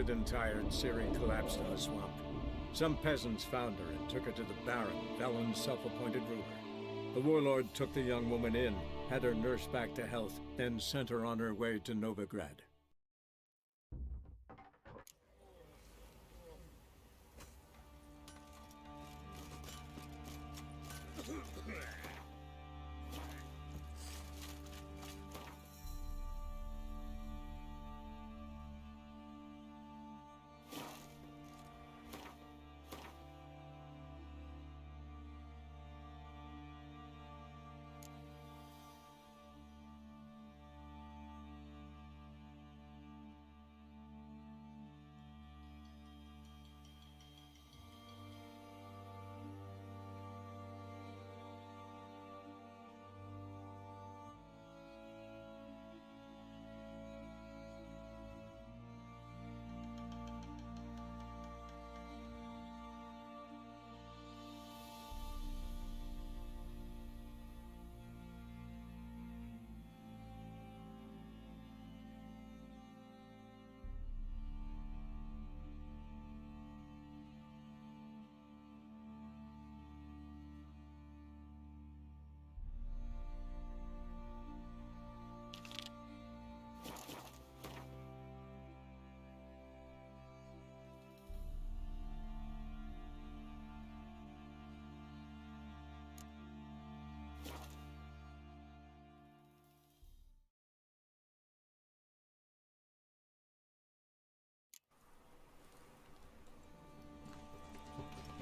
exhausted and tired, Ciri collapsed in a swamp. Some peasants found her and took her to the Baron, Velen's self-appointed ruler. The warlord took the young woman in, had her nursed back to health, then sent her on her way to Novigrad.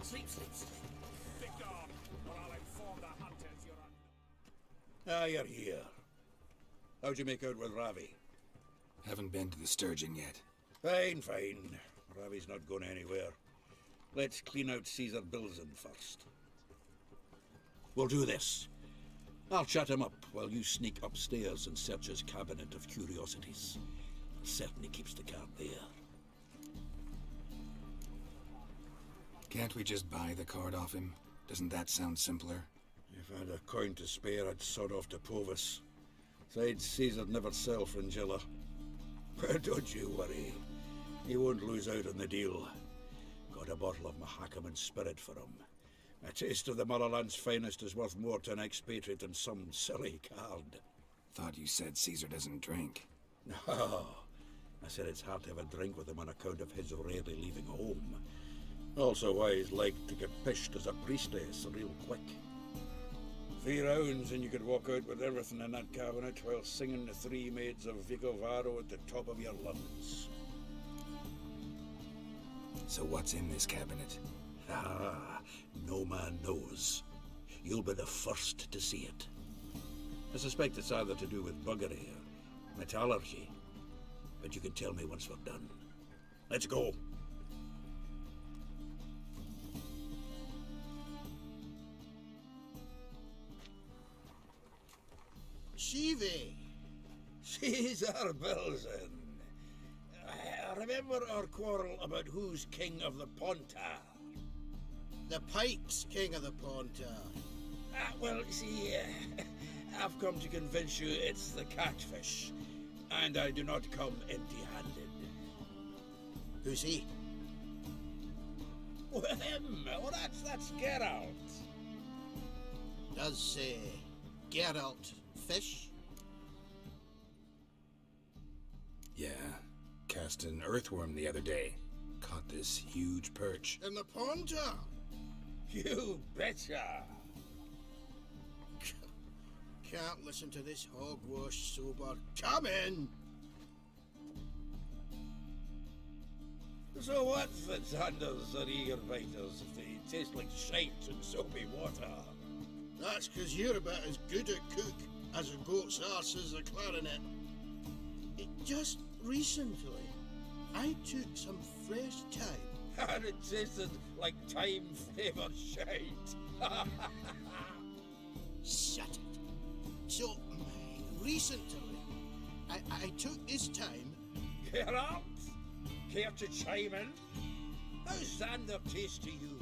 Sleep, sleep, sleep. Be gone, or I'll inform the hunters you're on. Ah, you're here. How'd you make out with Ravi? Haven't been to the Sturgeon yet. Fine, fine. Ravi's not going anywhere. Let's clean out Caesar Bilzen first. We'll do this. I'll shut him up while you sneak upstairs and search his cabinet of curiosities. Certainly keeps the cart there. Can't we just buy the card off him? Doesn't that sound simpler? If I had a coin to spare, I'd sod off to Povis. Besides, Caesar'd never sell Fringilla. But don't you worry. He won't lose out on the deal. Got a bottle of Mahakaman spirit for him. A taste of the motherland's finest is worth more to an expatriate than some silly card. Thought you said Caesar doesn't drink. No. I said it's hard to have a drink with him on account of his rarely leaving home. Also why he's like to get pished as a priestess real quick. 3 rounds and you could walk out with everything in that cabinet while singing the 3 maids of Vicovaro at the top of your lungs. So what's in this cabinet? Ah, no man knows. You'll be the first to see it. I suspect it's either to do with buggery or metallurgy. But you can tell me once we're done. Let's go. Shivi! Caesar Bilzen. I remember our quarrel about who's king of the Pontar. The Pike's king of the Pontar. Well, see, I've come to convince you it's the catfish. And I do not come empty-handed. Who's he? Well, him! Oh, that's Geralt. Does, Geralt fish? Yeah. Cast an earthworm the other day. Caught this huge perch. In the Pontar? You betcha! Can't listen to this hogwash sober. Come in! So what, Fitzhanders or eager biters, if they taste like shite and soapy water? That's 'cause you're about as good a cook as a goat's arse is a clarinet. Just recently, I took some fresh thyme. And it tasted like thyme-flavoured shite. Shut it. So, recently, I took this time. Geralt, care to chime in? How's Xander taste to you?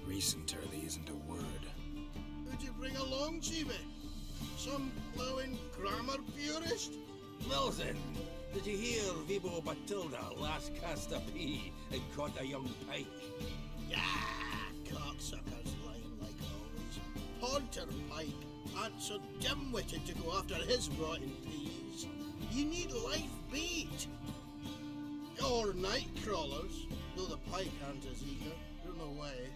Recenter. wrong, Chibi? Some blowing grammar purist? Milton, did you hear Vibo Batilda last cast a pea and caught a young pike? Yeah, cocksuckers lying like always. Haunter Pike aren't so dim-witted to go after his rotten peas. You need life bait. Or night crawlers, though the pike aren't as eager. No way.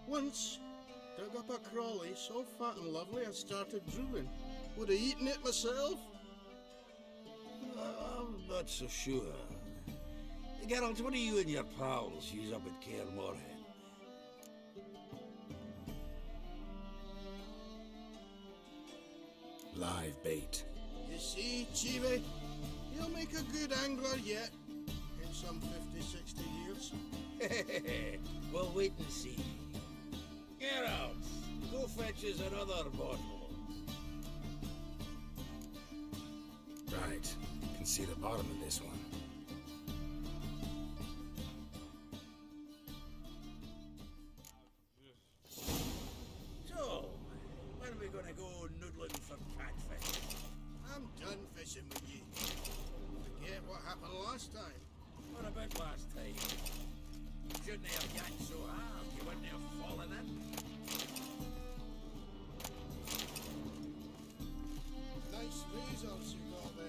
Once, dug up a crawly so fat and lovely I started drooling. Would have eaten it myself. I'm not so sure. Geralt, what do you and your pals use up at Kaer Morhen? Live bait. You see, Chibi, you'll make a good angler yet. In some 50, 60 years. We'll wait and see. Geralt, go fetch us another bottle. Right. Can see the bottom of this one. So, when are we gonna go noodling for catfish? I'm done fishing with you. Forget what happened last time. What about last time? Shouldn't have yanked so hard, you wouldn't have fallen in. Nice razors you got there.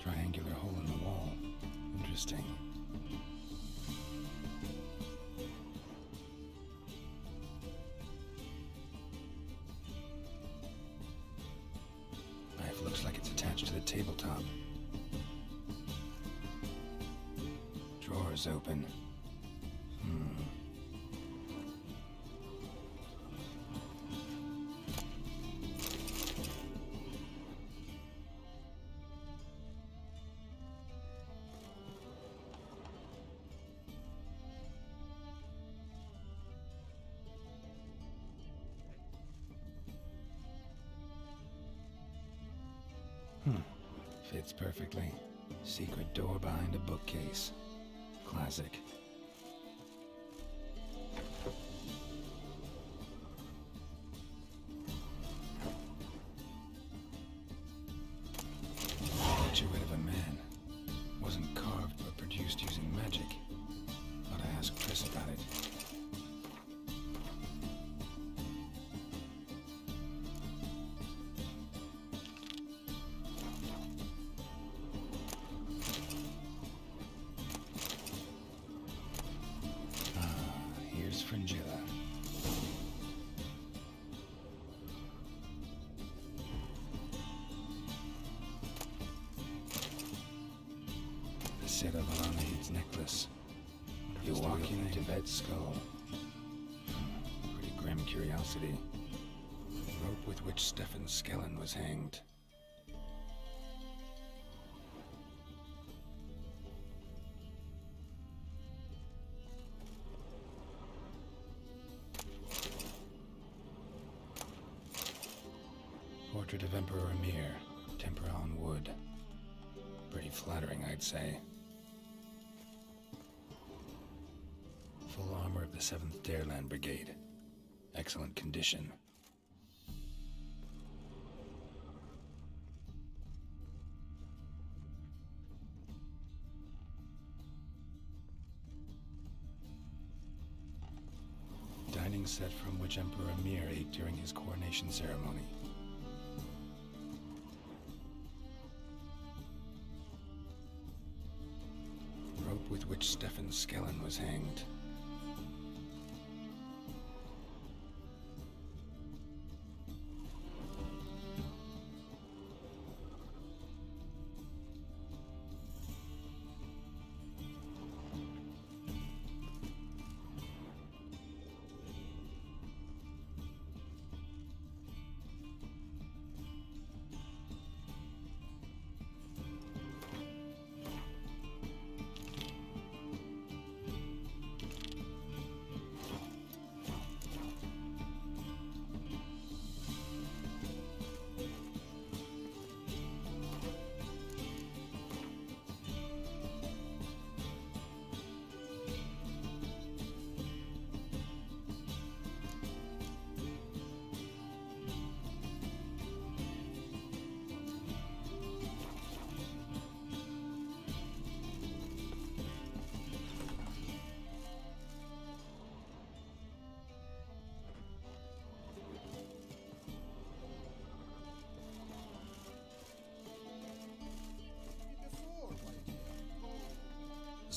Triangular hole in the wall. Interesting. Knife looks like it's attached to the tabletop. Drawers open. Fits perfectly. Secret door behind a bookcase. Classic. Statuette of a man. Wasn't carved but produced using magic. Thought I asked Chris about it. Here's Fringilla. The set of Alanaid's necklace. You walk into Tibet's skull. Pretty grim curiosity. Rope with which Stefan Skellen was hanged. Portrait of Emperor Emir, tempera on wood. Pretty flattering, I'd say. Full armor of the 7th Dareland Brigade. Excellent condition. Dining set from which Emperor Emir ate during his coronation ceremony. Rope with which Stefan Skellen was hanged.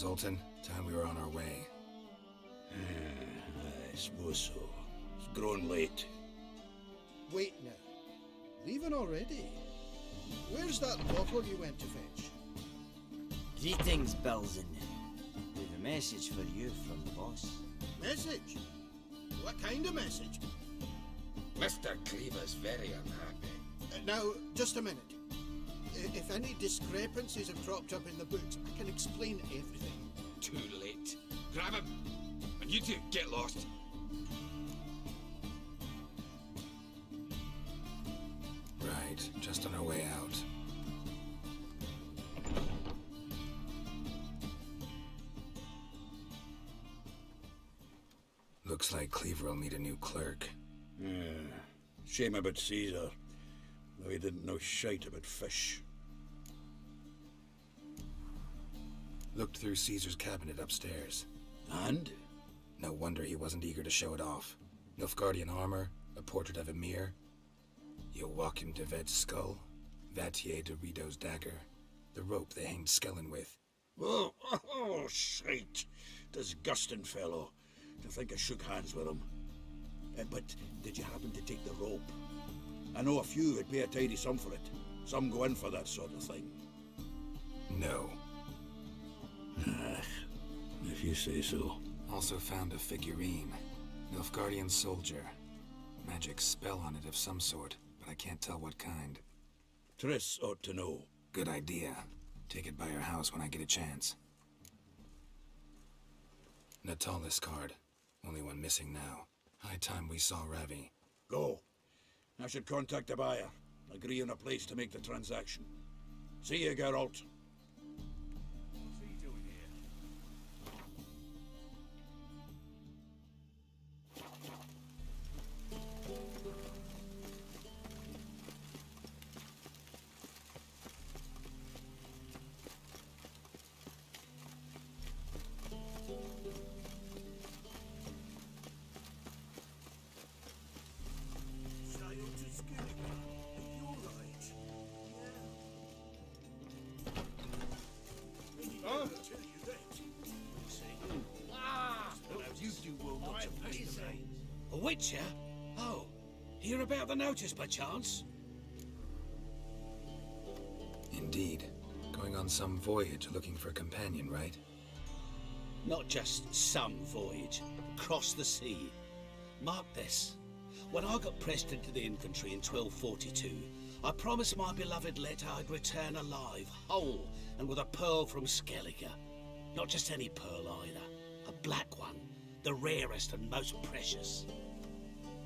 Zoltan. Time we were on our way. I suppose so. It's grown late. Wait now. Leaving already? Where's that bottle you went to fetch? Greetings, Belzen. We've a message for you from the boss. Message? What kind of message? Mr. Cleaver's very unhappy. Now, just a minute. If any discrepancies have cropped up in the books, I can explain everything. Too late. Grab him! And you two, get lost. Right, just on our way out. Looks like Cleaver will need a new clerk. Shame about Caesar, though he didn't know shite about fish. Looked through Caesar's cabinet upstairs. And? No wonder he wasn't eager to show it off. Nilfgaardian armor, a portrait of Emir, Joachim de Ved's skull, Vatier de Rideau's dagger, the rope they hanged Skellen with. Oh, shite. Disgusting fellow. To think I shook hands with him. But did you happen to take the rope? I know a few would pay a tidy sum for it. Some go in for that sort of thing. No. If you say so. Also found a figurine. Nilfgaardian soldier. Magic spell on it of some sort, but I can't tell what kind. Triss ought to know. Good idea. Take it by your house when I get a chance. Natalis card. Only one missing now. High time we saw Ravi. Go. I should contact the buyer. Agree on a place to make the transaction. See you, Geralt. What's he doing here? A witcher? Oh, hear about the notice by chance? Indeed. Going on some voyage looking for a companion, right? Not just some voyage. Across the sea. Mark this. When I got pressed into the infantry in 1242, I promised my beloved Let I'd return alive, whole, and with a pearl from Skellige. Not just any pearl either. A black one. The rarest and most precious.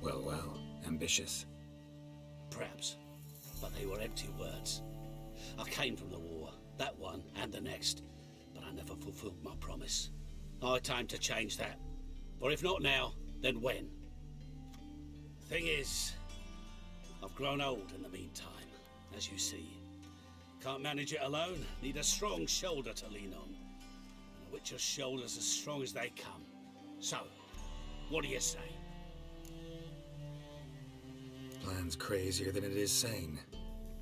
Well, well. Ambitious. Perhaps. But they were empty words. I came from the war. That one and the next. But I never fulfilled my promise. High time to change that. For if not now, then when? Thing is, I've grown old in the meantime, as you see. Can't manage it alone. Need a strong shoulder to lean on. And a witcher's shoulder's as strong as they come. So, what do you say? Plan's crazier than it is sane.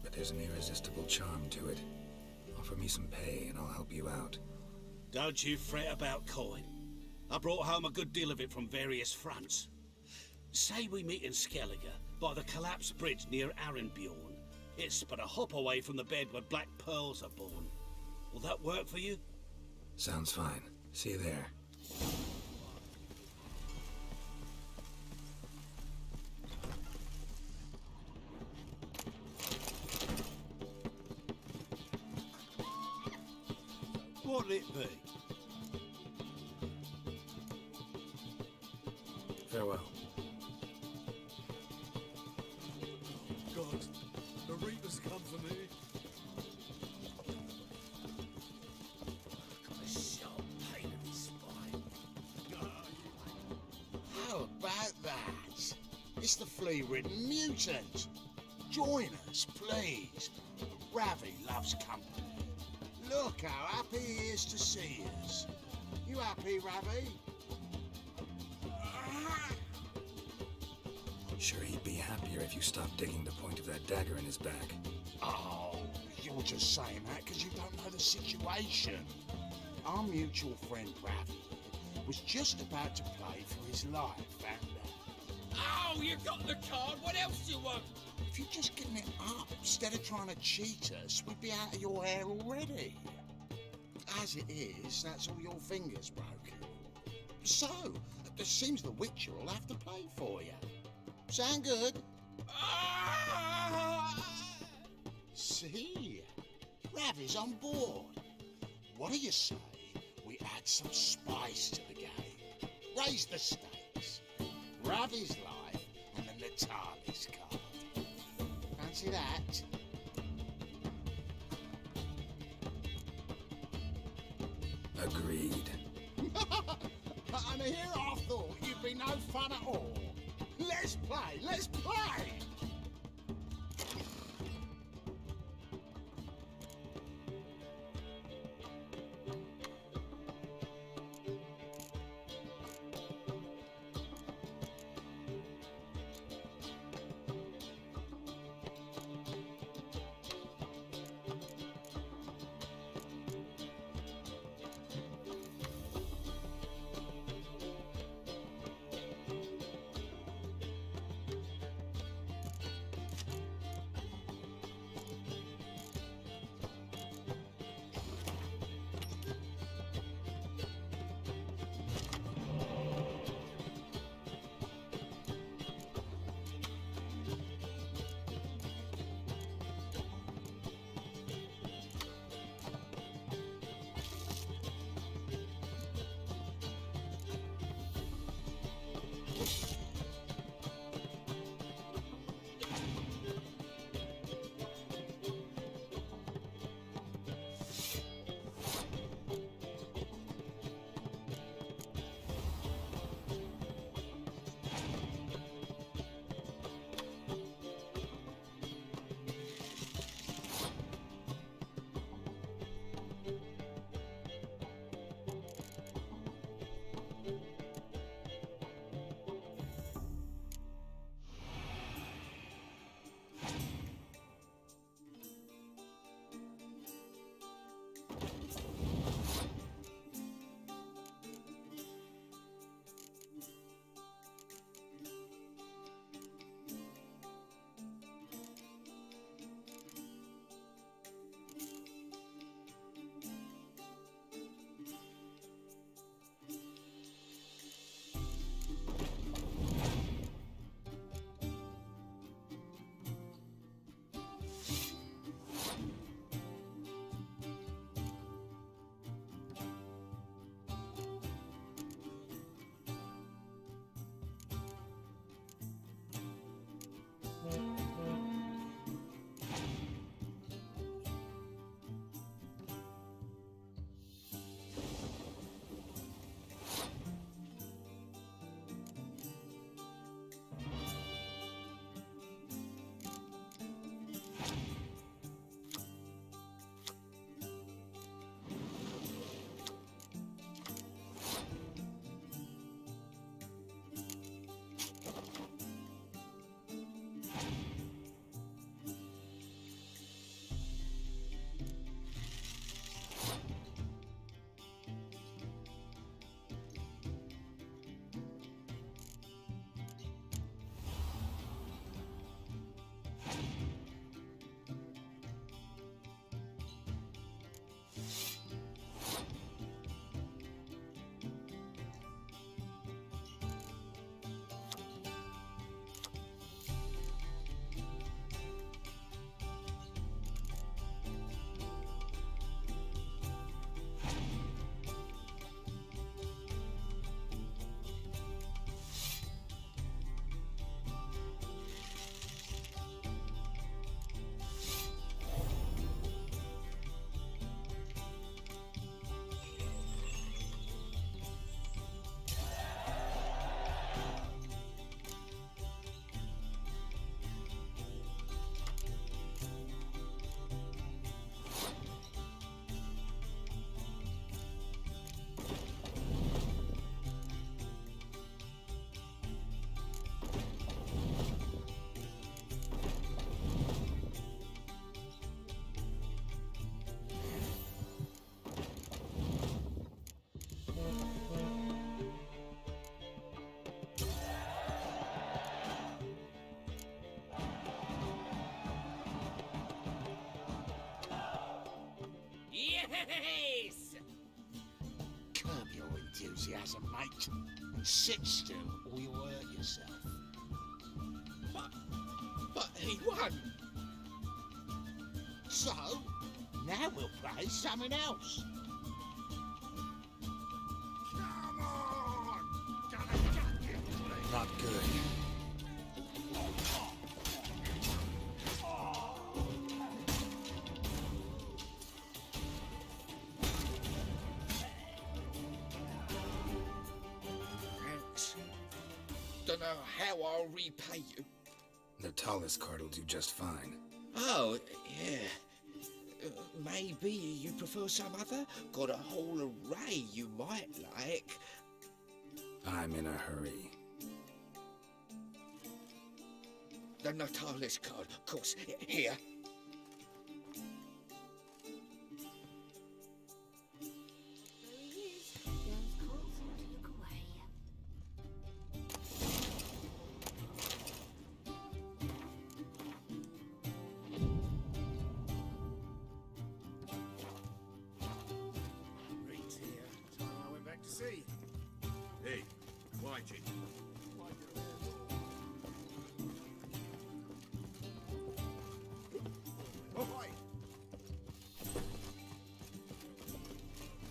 But there's an irresistible charm to it. Offer me some pay and I'll help you out. Don't you fret about coin. I brought home a good deal of it from various fronts. Say we meet in Skellige, by the collapsed bridge near Arenbjorn. It's but a hop away from the bed where black pearls are born. Will that work for you? Sounds fine. See you there. What'll it be? Farewell. God, the Reapers come for me. Got a sharp pain in his spine. How about that? It's the flea-ridden mutant. Join us, please. Ravi loves company. Look how happy he is to see us. You happy, Ravi? Sure he'd be happier if you stopped digging the point of that dagger in his back. Oh, you're just saying that because you don't know the situation. our mutual friend Ravi was just about to play for his life, and Oh, you got the card. What else do you want? if you'd just given it up instead of trying to cheat us, we'd be out of your hair already. As it is, that's all your fingers broken. So, it seems the Witcher will have to play for you. Sound good? Ah! See? Ravi's on board. What do you say we add some spice to the game? Raise the stakes. Ravi's life and the Natalis card. Fancy that? Agreed. And here I thought you'd be no fun at all. Let's play, let's play! Yes! Curb your enthusiasm, mate. And sit still or you'll hurt yourself. But he won! So, now we'll play something else. Come on! Not good. Thanks. Don't know how I'll repay you. The tallest card will do just fine. Oh, yeah. Maybe you prefer some other? Got a whole array you might like. I'm in a hurry. The Natalis card, of course. Here. There he is. Those cards ought to look away. Reed's here. Time I went back to sea. Hey, Whitey.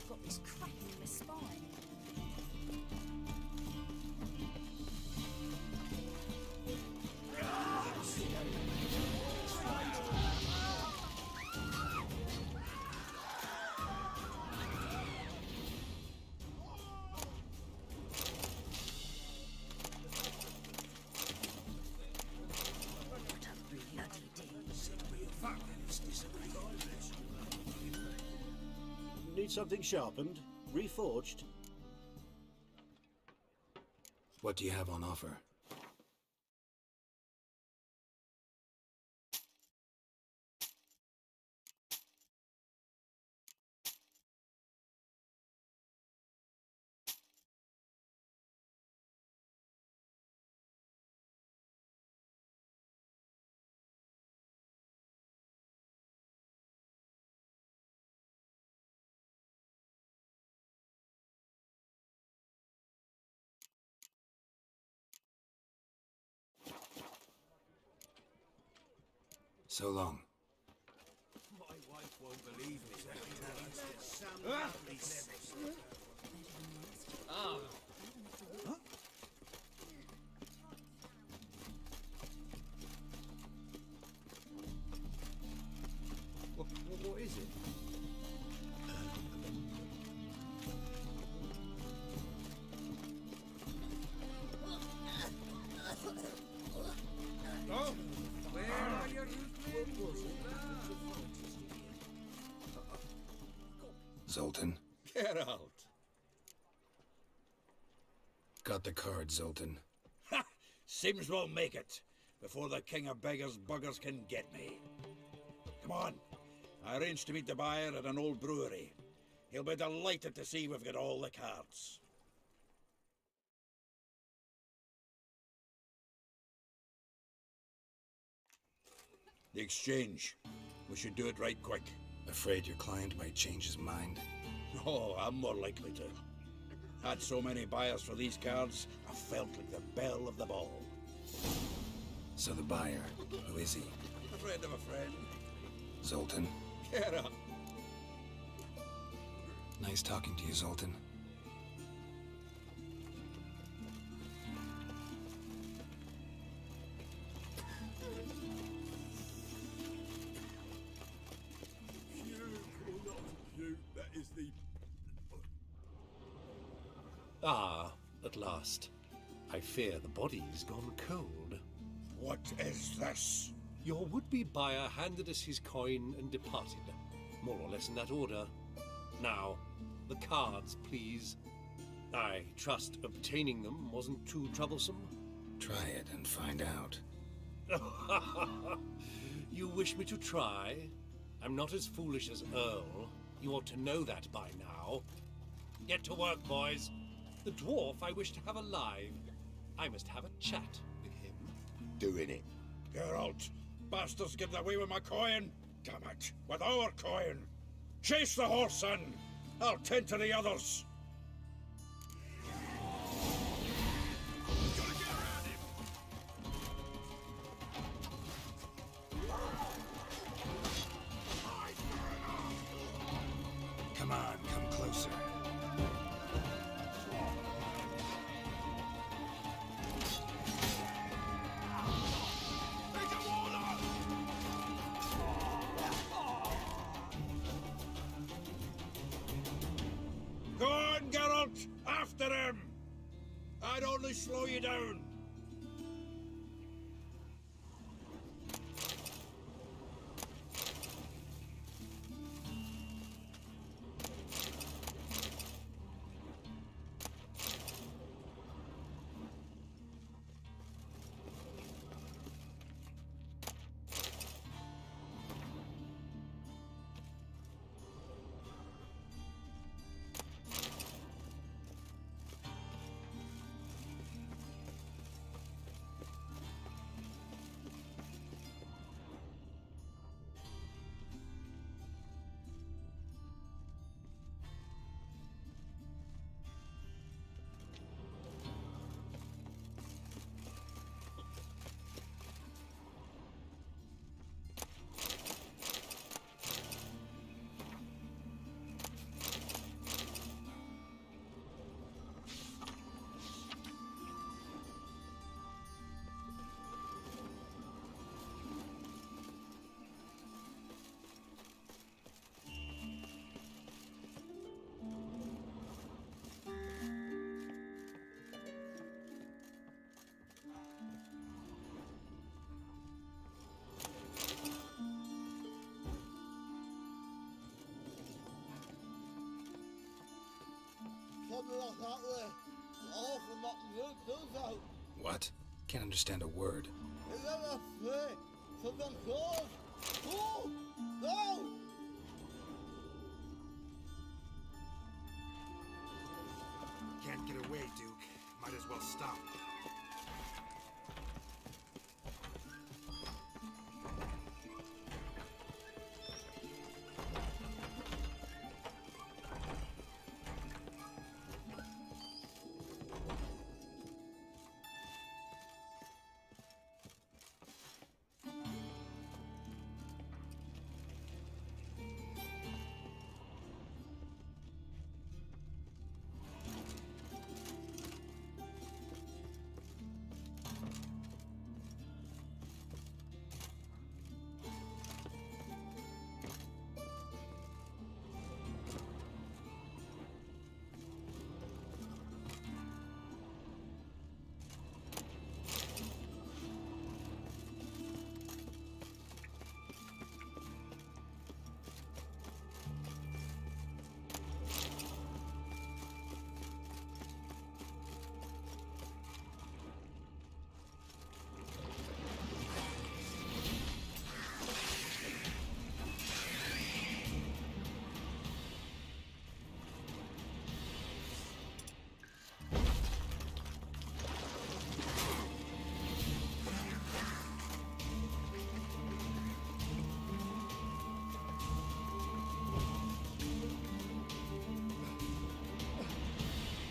Got this crack in my spine. What a bloody day. Need something sharpened? Reforged? What do you have on offer? So long. My wife won't believe me. What is it? Oh, where are your Zoltan. Get out. Got the card, Zoltan. Ha! Seems we'll make it before the king of beggars buggers can get me. Come on. I arranged to meet the buyer at an old brewery. He'll be delighted to see we've got all the cards. The exchange. We should do it right quick. Afraid your client might change his mind? Oh, I'm more likely to. Had so many buyers for these cards, I felt like the belle of the ball. So the buyer, who is he? A friend of a friend. Zoltan? Get up. Nice talking to you, Zoltan. That is the... Ah, at last. I fear the body's gone cold. What is this? Your would-be buyer handed us his coin and departed. More or less in that order. Now, the cards, please. I trust obtaining them wasn't too troublesome. Try it and find out. You wish me to try? I'm not as foolish as Earl. You ought to know that by now. Get to work, boys. The dwarf I wish to have alive. I must have a chat with him. Doing it. Geralt, bastards get away with my coin. Damn it, with our coin. Chase the horse, son. I'll tend to the others. Come on, come closer. Go on, Geralt! After him! I'd only slow you down. Something like that way. All from that road goes out. What? Can't understand a word. Is that a way? Something close. Oh! No! Can't get away, Duke. Might as well stop.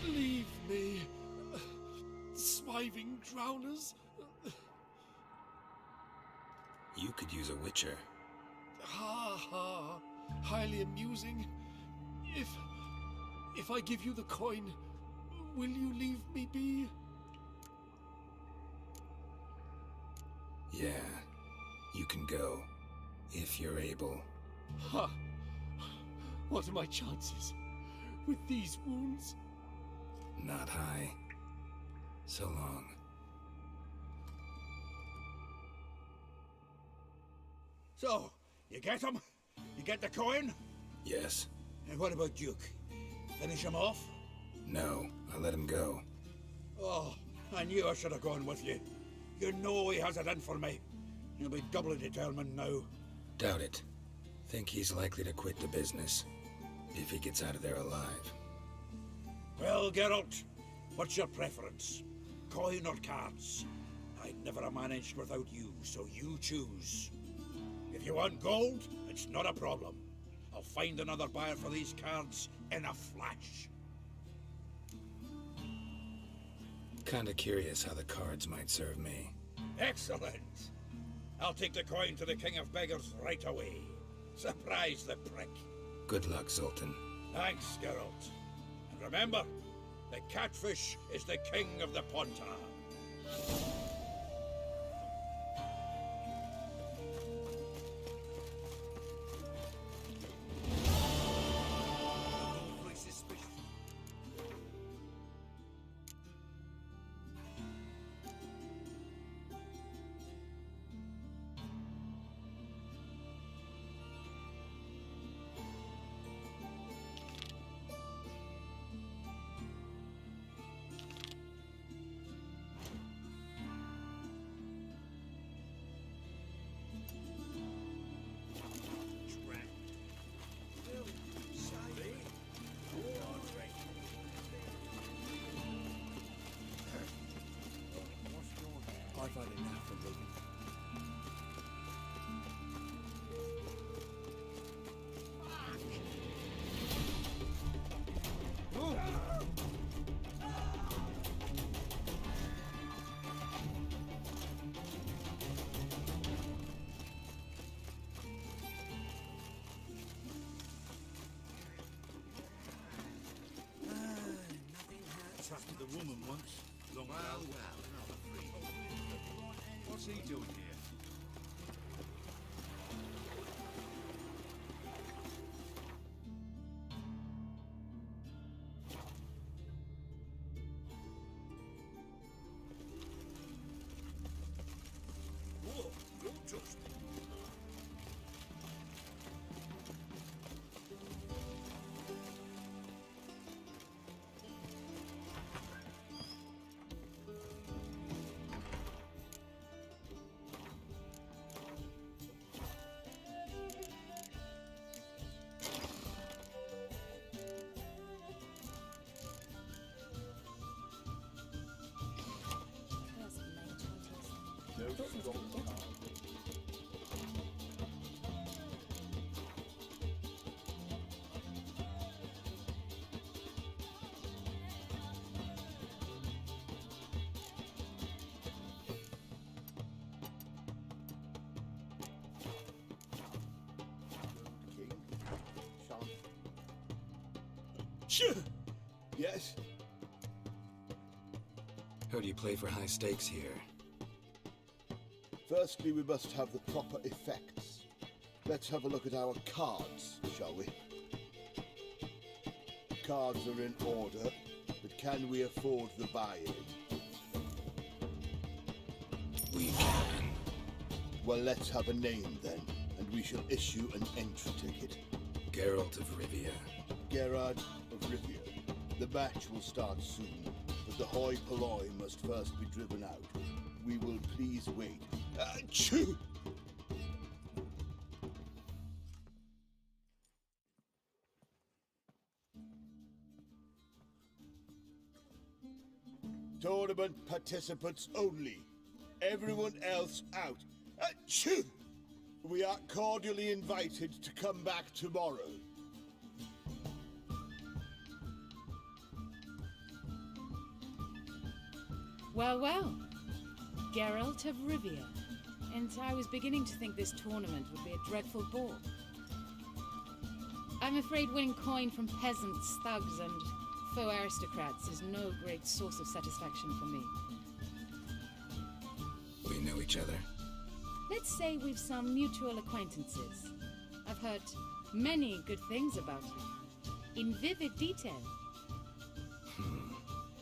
Leave me. Swiving drowners. You could use a witcher. Ha ha. Highly amusing. If I give you the coin, will you leave me be? Yeah, you can go, if you're able. Ha! What are my chances with these wounds? Not high. So long. So, you get him? You get the coin? Yes. And what about Duke? Finish him off? No, I let him go. Oh, I knew I should have gone with you. You know he has it in for me. He'll be doubly determined now. Doubt it. Think he's likely to quit the business. If he gets out of there alive. Well, Geralt, what's your preference? Coin or cards? I'd never have managed without you, so you choose. If you want gold, it's not a problem. I'll find another buyer for these cards in a flash. Kinda curious how the cards might serve me. Excellent. I'll take the coin to the King of Beggars right away. Surprise the prick. Good luck, Sultan. Thanks, Geralt. And remember, the catfish is the king of the Pontar. I've had enough of living. Trusted the woman once. Long well. What's he doing here? Whoa, don't touch me. Yes? Heard you play for high stakes here. Firstly, we must have the proper effects. Let's have a look at our cards, shall we? Cards are in order, but can we afford the buy-in? We can. Well, let's have a name then, and we shall issue an entry ticket. Geralt of Rivia. Gerard of Rivia. The match will start soon, but the hoi polloi must first be driven out. We will please wait. Achoo! Tournament participants only. Everyone else out. Achoo! We are cordially invited to come back tomorrow. Well, well. Geralt of Rivia. And I was beginning to think this tournament would be a dreadful bore. I'm afraid winning coin from peasants, thugs, and faux aristocrats is no great source of satisfaction for me. We know each other. Let's say we've some mutual acquaintances. I've heard many good things about you. In vivid detail.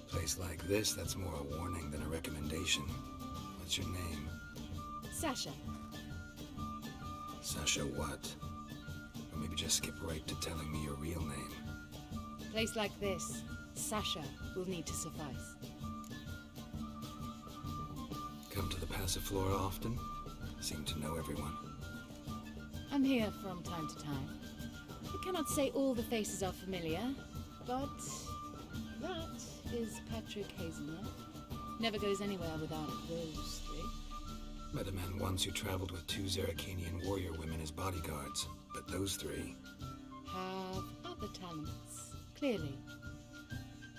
Place like this, that's more a warning than a recommendation. What's your name? Sasha. Sasha what? Or maybe just skip right to telling me your real name. Place like this, Sasha will need to suffice. Come to the Passiflora often? Seem to know everyone. I'm here from time to time. I cannot say all the faces are familiar, but that is Patrick Hazelnut. Never goes anywhere without those three. Met a man once who traveled with 2 Zerrikanian warrior women as bodyguards, but those 3, have other talents, clearly.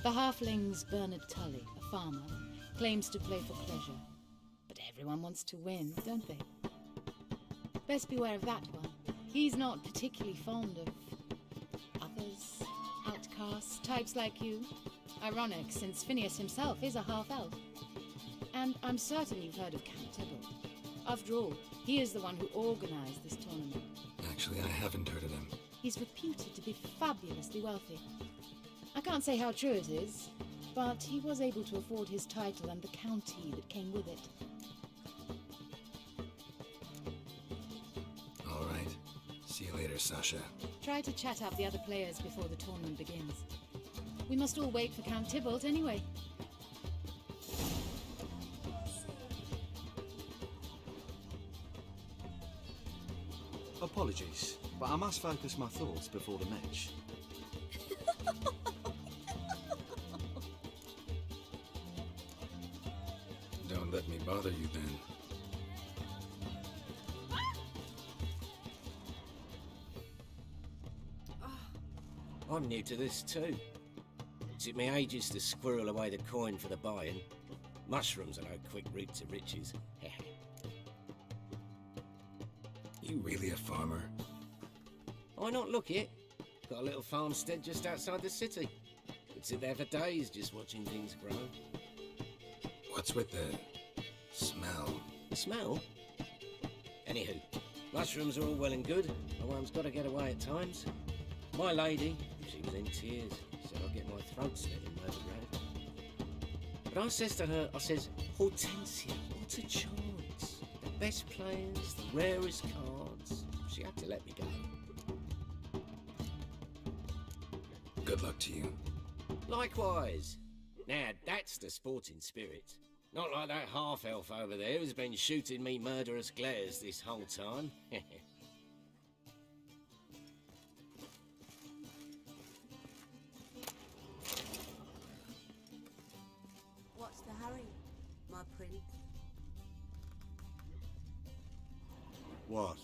The halfling's Bernard Tully, a farmer, claims to play for pleasure. But everyone wants to win, don't they? Best beware of that one. He's not particularly fond of others, outcasts, types like you. Ironic, since Phineas himself is a half-elf. And I'm certain you've heard of Count Tybalt. After all, he is the one who organized this tournament. Actually, I haven't heard of him. He's reputed to be fabulously wealthy. I can't say how true it is, but he was able to afford his title and the county that came with it. All right. See you later, Sasha. Try to chat up the other players before the tournament begins. We must all wait for Count Tybalt anyway. Apologies, but I must focus my thoughts before the match. Don't let me bother you then. I'm new to this too. It took me ages to squirrel away the coin for the buy-in. Mushrooms are no quick route to riches. You really a farmer? Why not look it? Got a little farmstead just outside the city. Could sit there for days just watching things grow. What's with the smell? The smell? Anywho, mushrooms are all well and good, but one's got to get away at times. My lady, she was in tears, said I'd get my throat slit in Murder Road. But I says to her, Hortensia, what a chance. The best players, the rarest cards. She had to let me go. Good luck to you. Likewise. Now, that's the sporting spirit. Not like that half-elf over there who's been shooting me murderous glares this whole time. What's the hurry, my prince? What?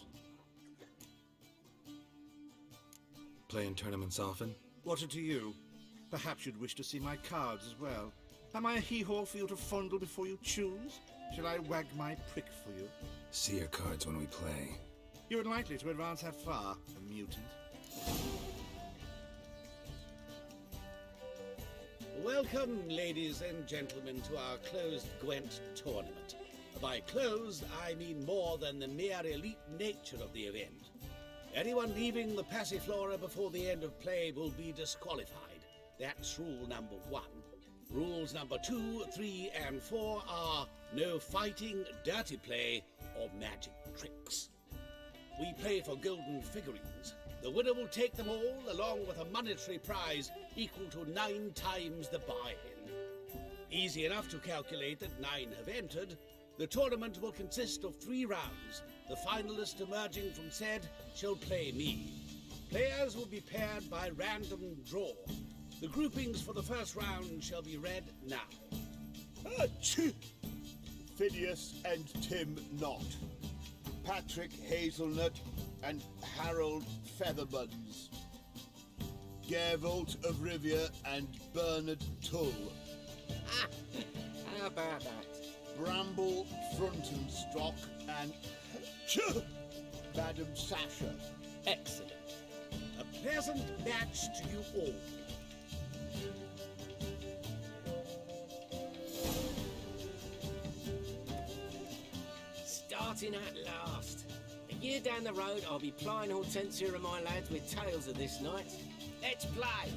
Playing tournaments often? What to you? Perhaps you'd wish to see my cards as well. Am I a hee-haw for you to fondle before you choose? Shall I wag my prick for you? See your cards when we play. You're unlikely to advance that far, a mutant. Welcome, ladies and gentlemen, to our closed Gwent tournament. By closed, I mean more than the mere elite nature of the event. Anyone leaving the Passiflora before the end of play will be disqualified. That's rule number 1. Rules number 2, 3, and 4 are no fighting, dirty play, or magic tricks. We play for golden figurines. The winner will take them all, along with a monetary prize equal to 9 times the buy-in. Easy enough to calculate that 9 have entered. The tournament will consist of 3 rounds. The finalist emerging from said shall play me. Players will be paired by random draw. The groupings for the first round shall be read now. Phineas and Tim Knott. Patrick Hazelnut and Harold Featherbuns. Gervalt of Rivia and Bernard Tull. How about that? Bramble Frontenstock and Madam Sasha. Excellent. A pleasant match to you all. Starting at last. A year down the road, I'll be plying Hortensia and my lads with tales of this night. Let's play!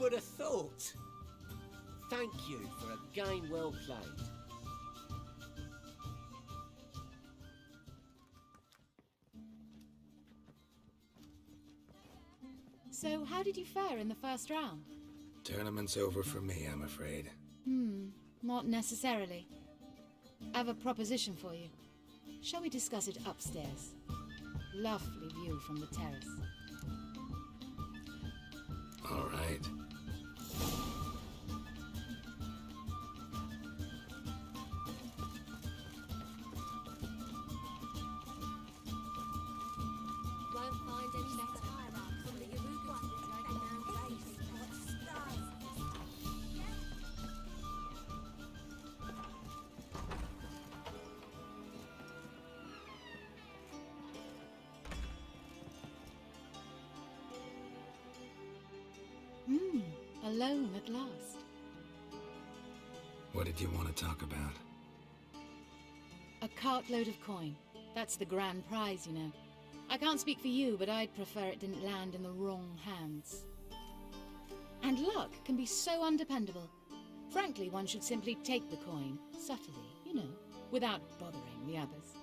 would have thought? Thank you for a game well played. So, how did you fare in the first round? Tournament's over for me, I'm afraid. Not necessarily. I have a proposition for you. Shall we discuss it upstairs? Lovely view from the terrace. All right. Won't find any better from the Yaruga dragging down base. Alone at last. What did you want to talk about? A cartload of coin. That's the grand prize, you know. I can't speak for you, but I'd prefer it didn't land in the wrong hands. And luck can be so undependable. Frankly, one should simply take the coin, subtly, you know, without bothering the others.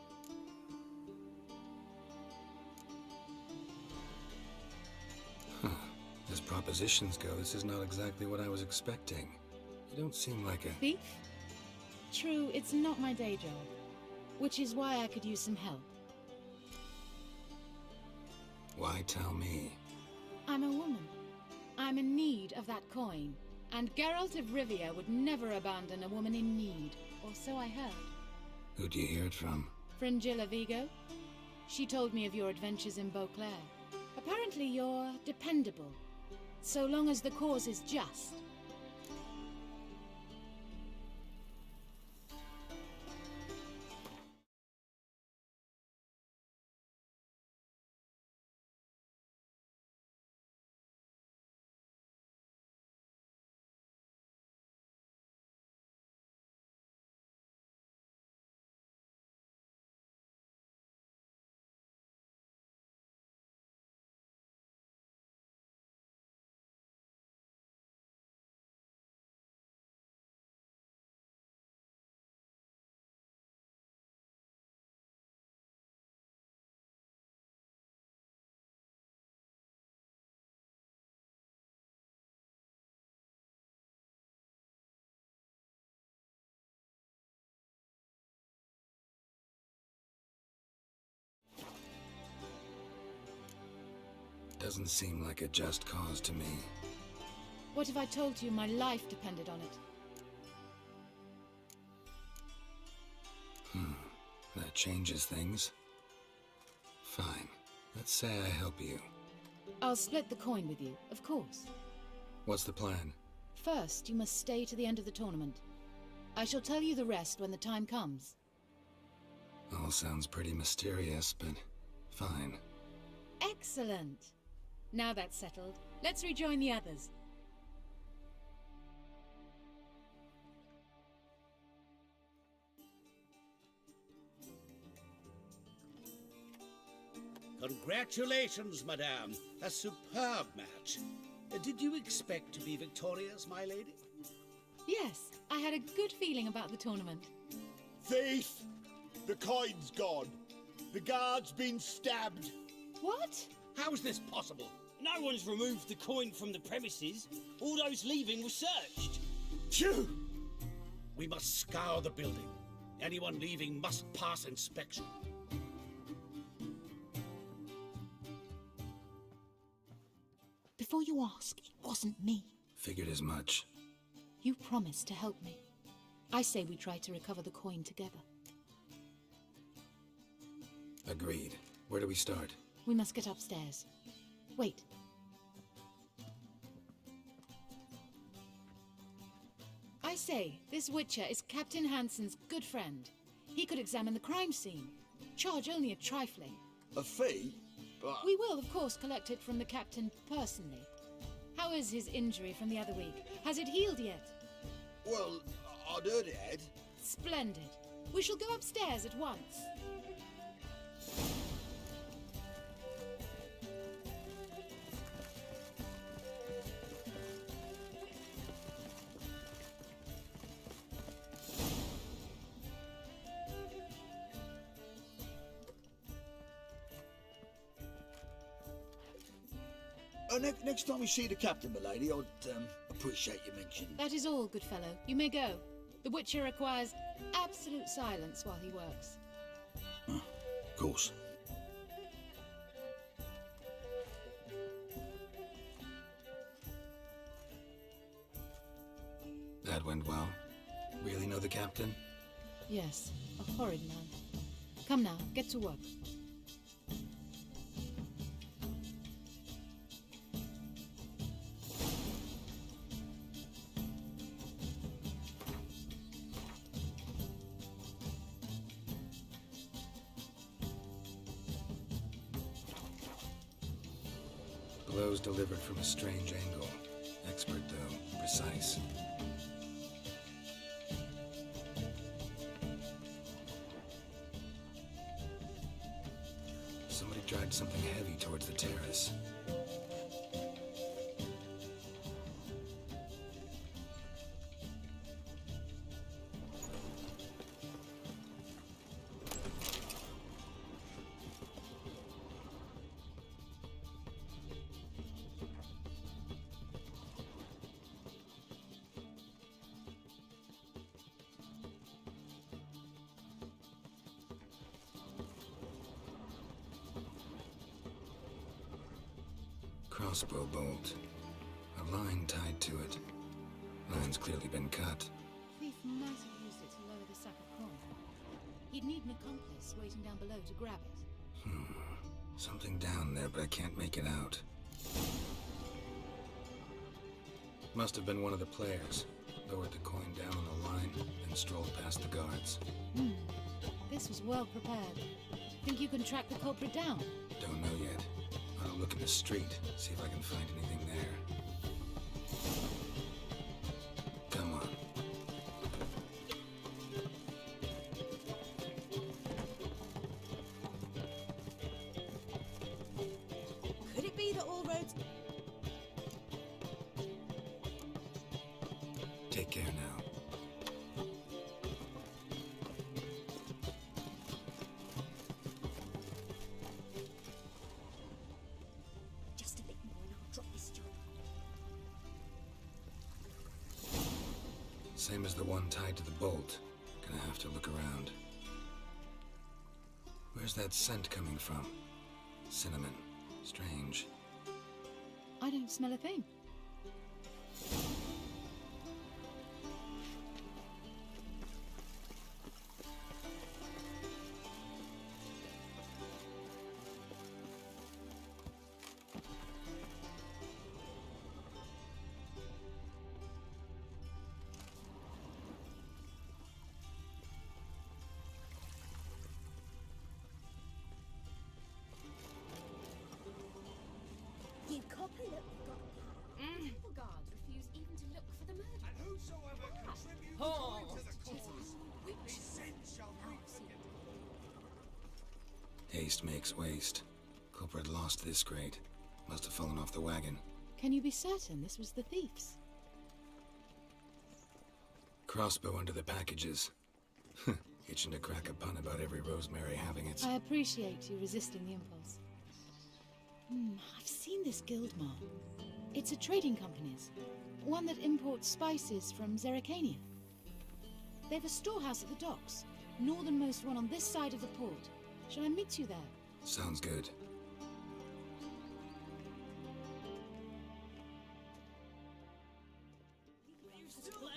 As propositions go, this is not exactly what I was expecting. You don't seem like a... Thief? True, it's not my day job. Which is why I could use some help. Why tell me? I'm a woman. I'm in need of that coin. And Geralt of Rivia would never abandon a woman in need. Or so I heard. Who'd you hear it from? Fringilla Vigo. She told me of your adventures in Beauclair. Apparently you're dependable. So long as the cause is just. Doesn't seem like a just cause to me. What if I told you my life depended on it? That changes things. Fine. Let's say I help you. I'll split the coin with you, of course. What's the plan? First, you must stay to the end of the tournament. I shall tell you the rest when the time comes. All sounds pretty mysterious, but fine. Excellent! Now that's settled, let's rejoin the others. Congratulations, madame. A superb match. Did you expect to be victorious, my lady? Yes, I had a good feeling about the tournament. Thief! The coin's gone. The guard's been stabbed. What? How is this possible? No one's removed the coin from the premises. All those leaving were searched. Phew! We must scour the building. Anyone leaving must pass inspection. Before you ask, it wasn't me. Figured as much. You promised to help me. I say we try to recover the coin together. Agreed. Where do we start? We must get upstairs. Wait. I say, this Witcher is Captain Hansen's good friend. He could examine the crime scene. Charge only a trifling. A fee? But... We will, of course, collect it from the Captain personally. How is his injury from the other week? Has it healed yet? Well, I'd heard it had. Splendid. We shall go upstairs at once. Next time we see the captain, milady, I'd appreciate you mentioning. That is all, good fellow. You may go. The Witcher requires absolute silence while he works. Of course. That went well. Really know the captain? Yes, a horrid man. Come now, get to work. Blows delivered from a strange angle. Expert, though. Precise. Somebody dragged something heavy towards the terrace. Crossbow bolt. A line tied to it. Line's clearly been cut. Thief might have used it to lower the sack of corn. He'd need an accomplice waiting down below to grab it. Something down there, but I can't make it out. Must have been one of the players. Lowered the coin down on the line and strolled past the guards. This was well prepared. Think you can track the culprit down? Don't know yet. I'll look in the street, see if I can find anything there. Come on. Could it be that all roads... Take care now. Same as the one tied to the bolt. Gonna have to look around. Where's that scent coming from? Cinnamon. Strange. I don't smell a thing. You copper look got the guards refuse even to look for the murderer. And whosoever contributes to the cause, his sin shall reap it. Haste makes waste. Culprit lost this crate. Must have fallen off the wagon. Can you be certain this was the thief's? Crossbow under the packages. Itching to crack a pun about every Rosemary having its... I appreciate you resisting the impulse. I've seen this guild mark. It's a trading company's. One that imports spices from Zerrikania. They've a storehouse at the docks. Northernmost one on this side of the port. Shall I meet you there? Sounds good.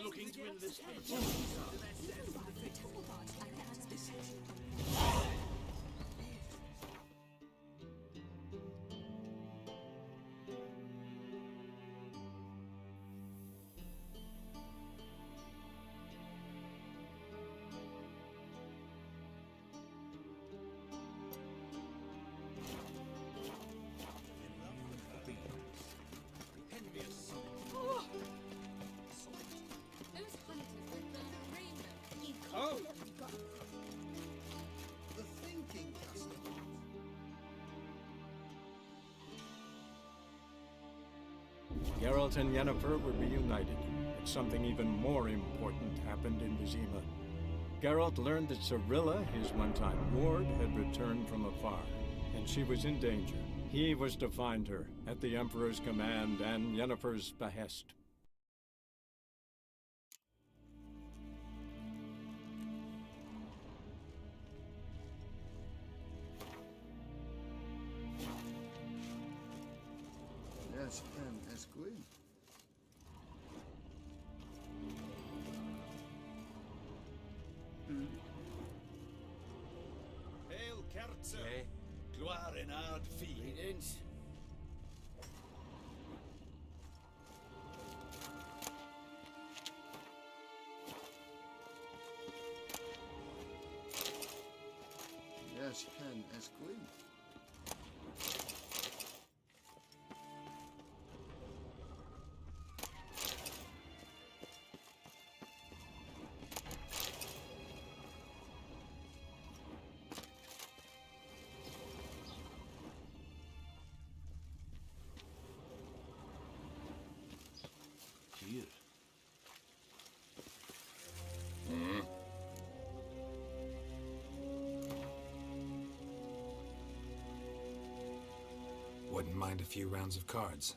Looking to enlist for the The thinking customer. Geralt and Yennefer were reunited, but something even more important happened in Vizima. Geralt learned that Cirilla, his one-time ward, had returned from afar, and she was in danger. He was to find her at the Emperor's command and Yennefer's behest. Yes, and as Queen. Hail Kerzer! Gloire en ard fi. Greetings. Yes, and as Queen. Here. Wouldn't mind a few rounds of cards.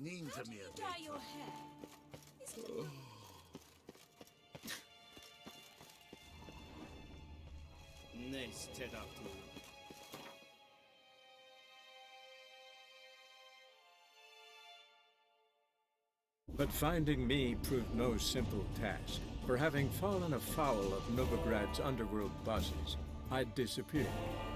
Neen to me a Dye your hair. Is it Nice Ted after. But finding me proved no simple task, for having fallen afoul of Novigrad's underworld bosses, I'd disappeared.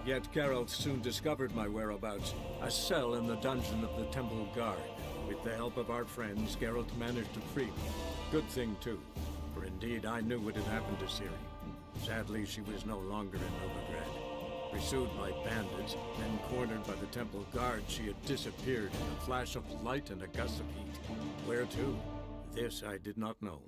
Yet Geralt soon discovered my whereabouts, a cell in the dungeon of the Temple Guard. With the help of our friends, Geralt managed to free me. Good thing, too, for indeed I knew what had happened to Ciri. Sadly, she was no longer in Novigrad. Pursued by bandits, then cornered by the Temple Guard, she had disappeared in a flash of light and a gust of heat. Where to? This I did not know.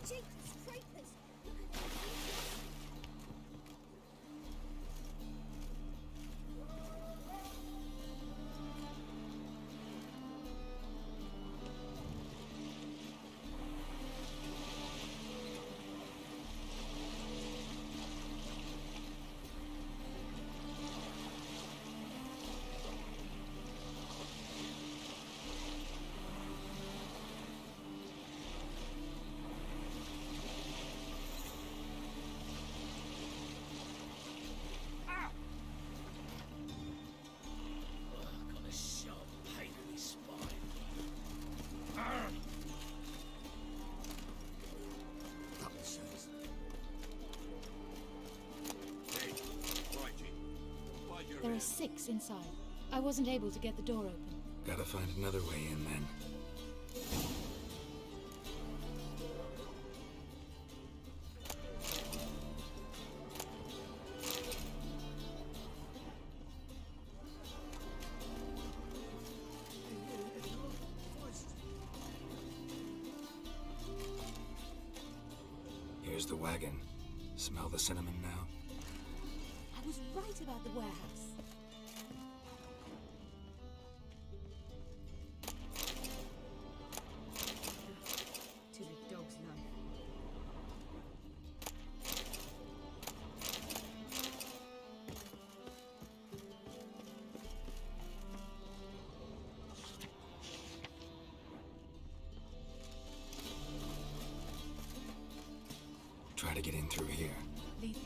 Jesus Christ! There are 6 inside. I wasn't able to get the door open. Gotta find another way in then. Here's the wagon. Smell the cinnamon now? I was right about the warehouse. To the dog's life. Try to get in through here. Lead me.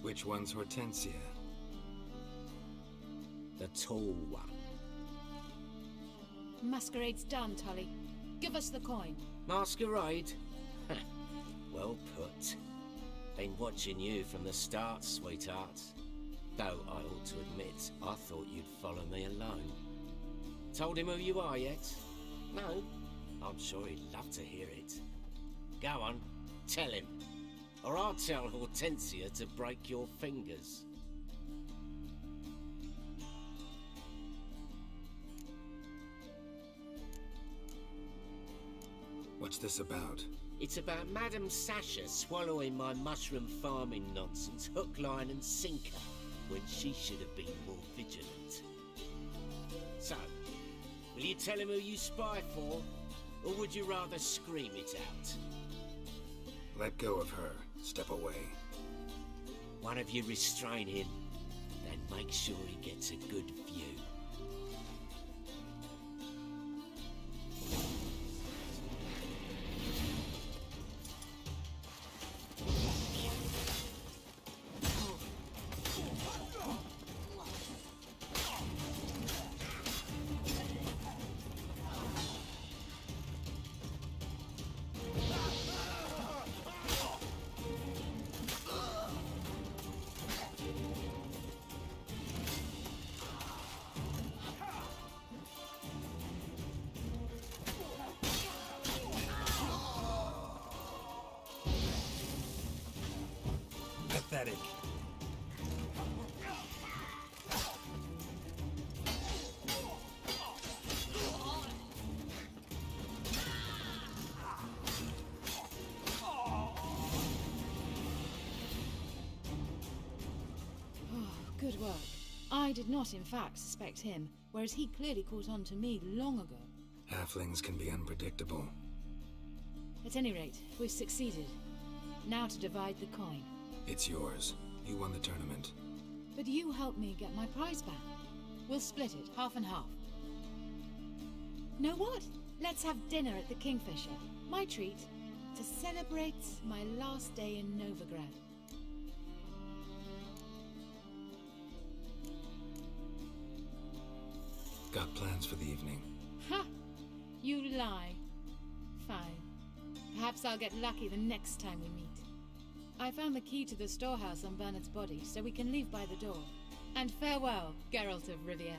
Which one's Hortensia? The tall one. Masquerade's done, Tully. Give us the coin. Masquerade? Well put. Been watching you from the start, sweetheart. Though I ought to admit, I thought you'd follow me alone. Told him who you are yet? No? I'm sure he'd love to hear it. Go on, tell him. Or I'll tell Hortensia to break your fingers. What's this about? It's about Madame Sasha swallowing my mushroom farming nonsense hook, line and sinker when she should have been more vigilant. So, will you tell him who you spy for, or would you rather scream it out? Let go of her. Step away. One of you restrain him, then make sure he gets a good view. Pathetic. Good work. I did not, in fact, suspect him, whereas he clearly caught on to me long ago. Halflings can be unpredictable. At any rate, we've succeeded. Now to divide the coin. It's yours. You won the tournament. But you helped me get my prize back. We'll split it, half and half. Know what? Let's have dinner at the Kingfisher. My treat, to celebrate my last day in Novigrad. Got plans for the evening? Ha! You lie. Fine. Perhaps I'll get lucky the next time we meet. I found the key to the storehouse on Bernard's body, so we can leave by the door. And farewell, Geralt of Rivia.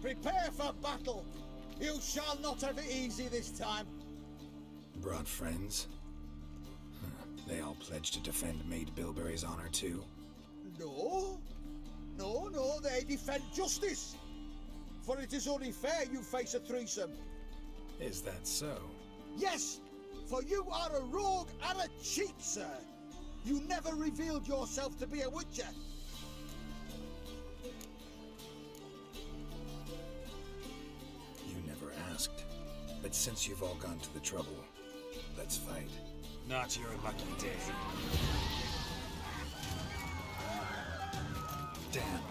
Prepare for battle! You shall not have it easy this time! Brought friends? Huh. They all pledged to defend Maid Bilberry's honor too? No. No, they defend justice. For it is only fair you face a threesome. Is that so? Yes, for you are a rogue and a cheat, sir. You never revealed yourself to be a witcher. You never asked. But since you've all gone to the trouble, let's fight. Not your lucky day. Damn.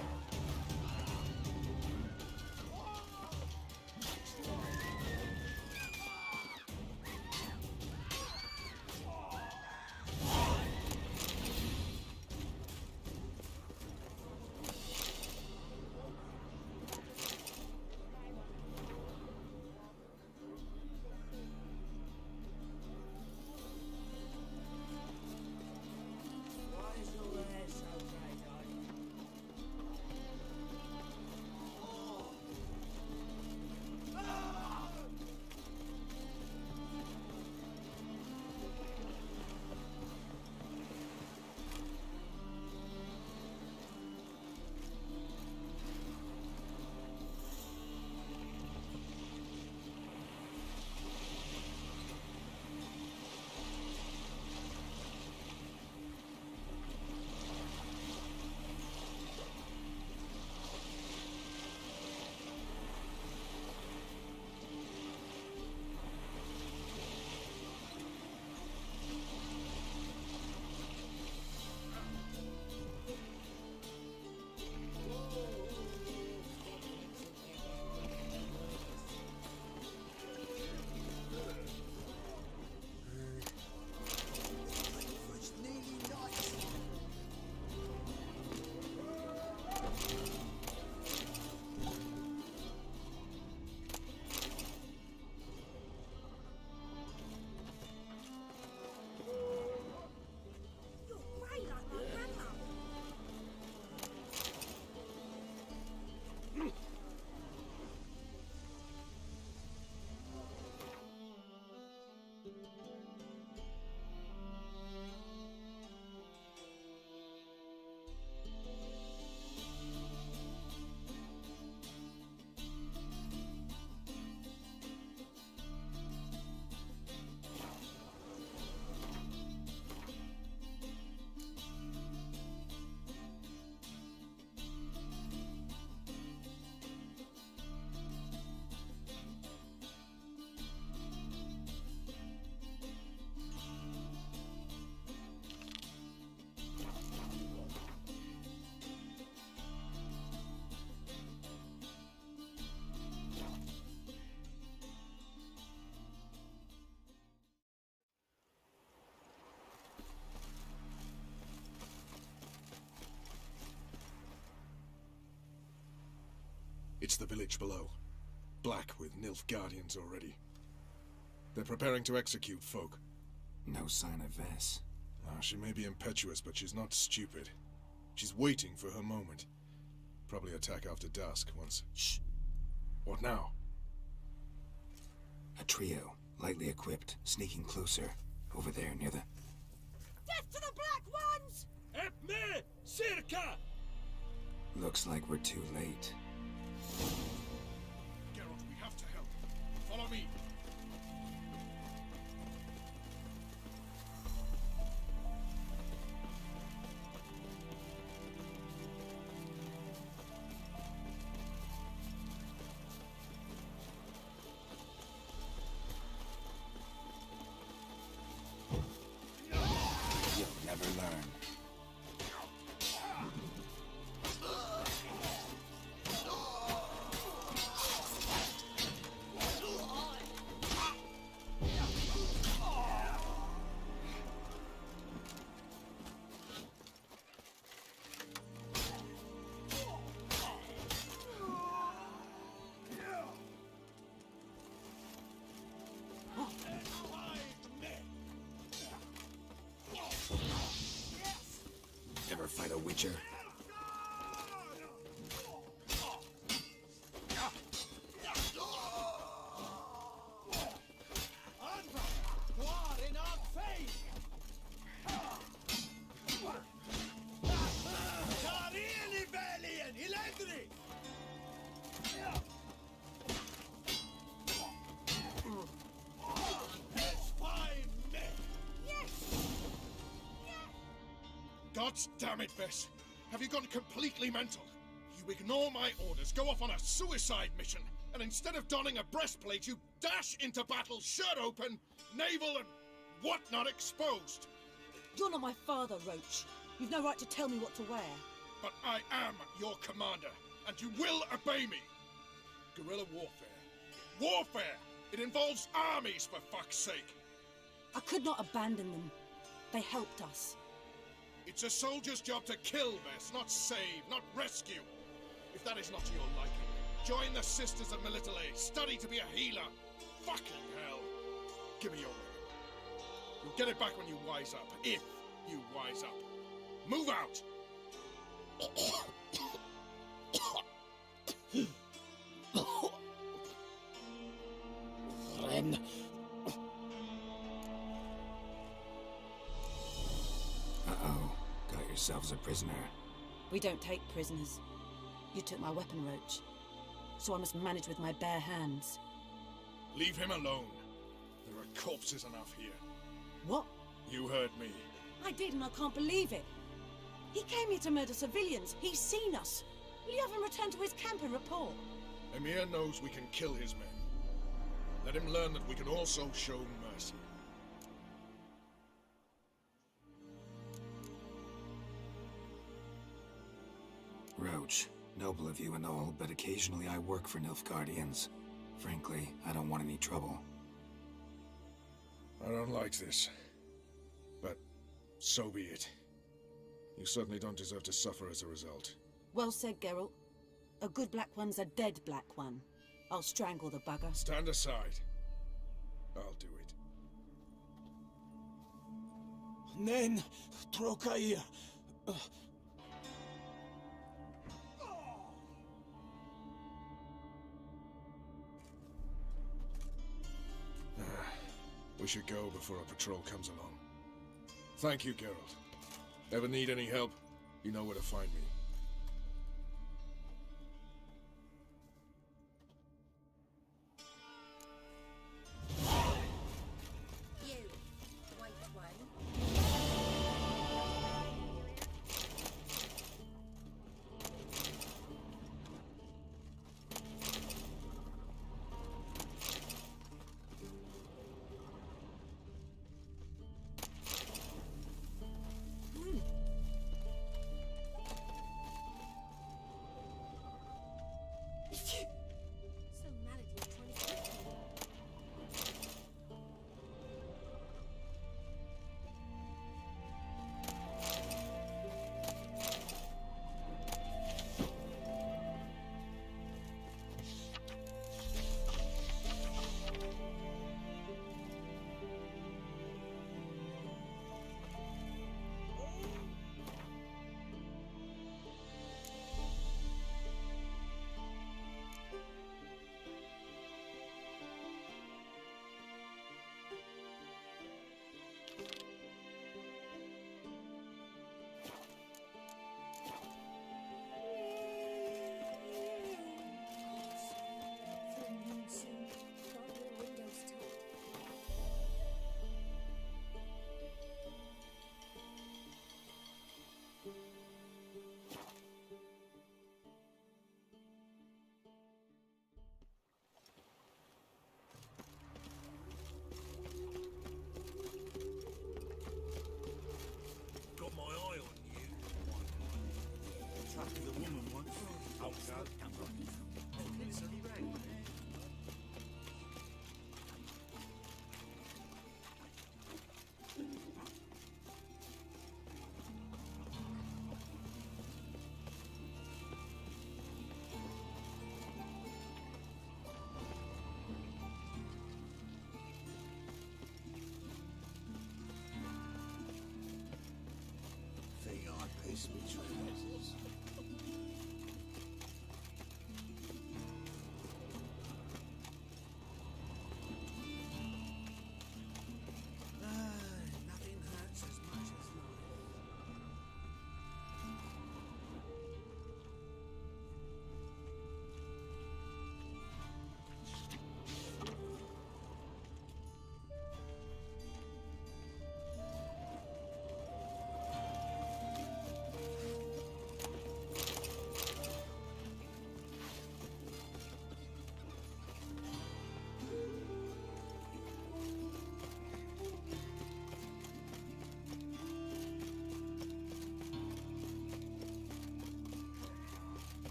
It's the village below. Black with Nilf guardians already. They're preparing to execute folk. No sign of Vess. She may be impetuous, but she's not stupid. She's waiting for her moment. Probably attack after dusk once... Shh! What now? A trio, lightly equipped, sneaking closer. Over there, near the... Death to the Black Ones! Epme! Circa! Looks like we're too late. Geralt, we have to help. Follow me. You'll never learn. Ever fight a witcher? Gods damn it, Bess. Have you gone completely mental? You ignore my orders, go off on a suicide mission, and instead of donning a breastplate, you dash into battle, shirt open, navel and whatnot exposed. You're not my father, Roach. You've no right to tell me what to wear. But I am your commander, and you will obey me. Guerrilla warfare. Warfare! It involves armies, for fuck's sake. I could not abandon them. They helped us. It's a soldier's job to kill, Bess, not save, not rescue. If that is not to your liking, join the Sisters of Melitele. Study to be a healer. Fucking hell. Give me your weapon. You'll get it back when you wise up. If you wise up. Move out! Ren. Uh-oh. Got yourselves a prisoner. We don't take prisoners. You took my weapon, Roach. So I must manage with my bare hands. Leave him alone. There are corpses enough here. What? You heard me. I did, and I can't believe it. He came here to murder civilians. He's seen us. Will you have him return to his camp and report? Emir knows we can kill his men. Let him learn that we can also show mercy. Roach, noble of you and all, but occasionally I work for Nilfgaardians. Frankly, I don't want any trouble. I don't like this. But so be it. You certainly don't deserve to suffer as a result. Well said, Geralt. A good black one's a dead black one. I'll strangle the bugger. Stand aside. I'll do it. Nen, Trokair. We should go before a patrol comes along. Thank you, Geralt. Ever need any help, you know where to find me. You, white one.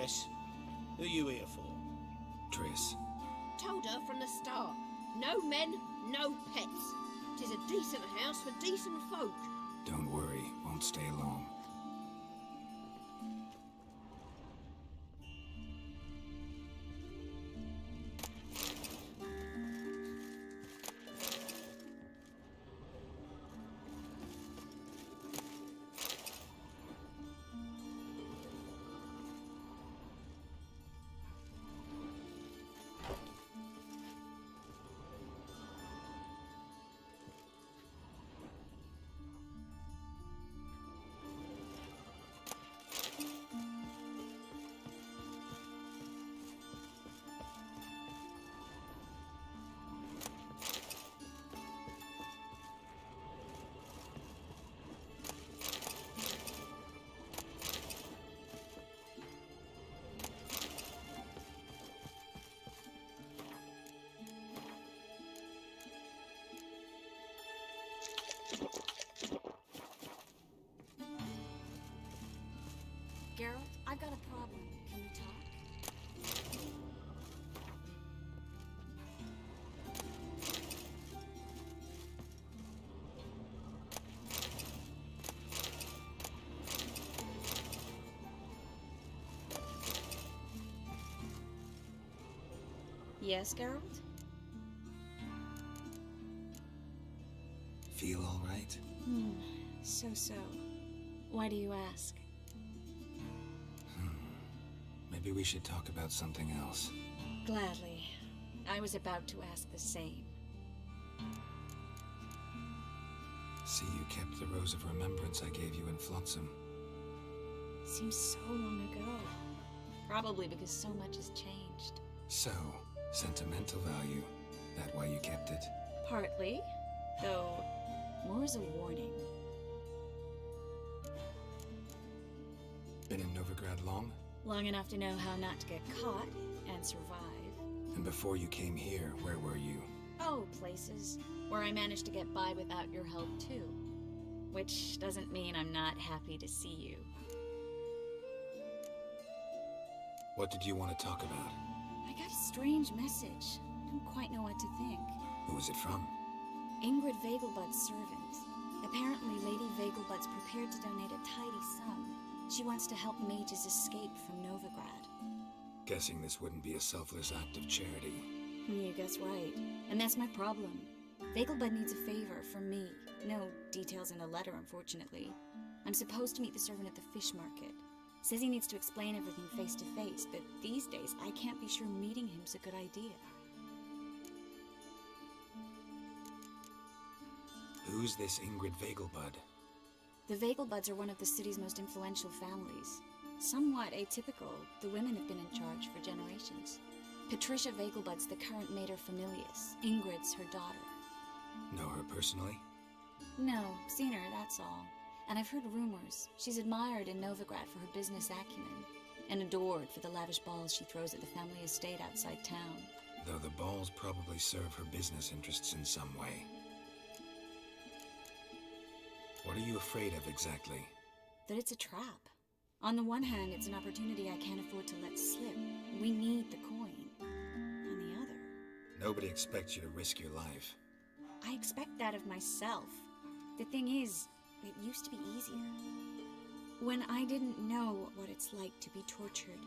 Yes? Who you here for? Triss. Told her from the start. No men, no pets. 'Tis a decent house for decent folk. Don't worry, won't stay long. Geralt, I've got a problem. Can we talk? Yes, Geralt? Feel all right? So. Why do you ask? Maybe we should talk about something else. Gladly. I was about to ask the same. See, you kept the Rose of Remembrance I gave you in Flotsam. Seems so long ago. Probably because so much has changed. So, sentimental value. That why you kept it? Partly, though more as a warning. Been in Novigrad long? Long enough to know how not to get caught and survive. And before you came here, where were you? Oh, places where I managed to get by without your help too. Which doesn't mean I'm not happy to see you. What did you want to talk about? I got a strange message. Don't quite know what to think. Who was it from? Ingrid Vegelbud's servant. Apparently, Lady Vegelbud's prepared to donate a tidy sum. She wants to help mages escape from Novigrad. Guessing this wouldn't be a selfless act of charity. You guess right. And that's my problem. Vegelbud needs a favor from me. No details in a letter, unfortunately. I'm supposed to meet the servant at the fish market. Says he needs to explain everything face to face, but these days I can't be sure meeting him's a good idea. Who's this Ingrid Vegelbud? The Vegelbuds are one of the city's most influential families. Somewhat atypical, the women have been in charge for generations. Patricia Vegelbud's the current mater familias. Ingrid's her daughter. Know her personally? No, seen her, that's all. And I've heard rumors. She's admired in Novigrad for her business acumen, and adored for the lavish balls she throws at the family estate outside town. Though the balls probably serve her business interests in some way. What are you afraid of exactly? That it's a trap. On the one hand, it's an opportunity I can't afford to let slip. We need the coin. On the other... Nobody expects you to risk your life. I expect that of myself. The thing is, it used to be easier. When I didn't know what it's like to be tortured.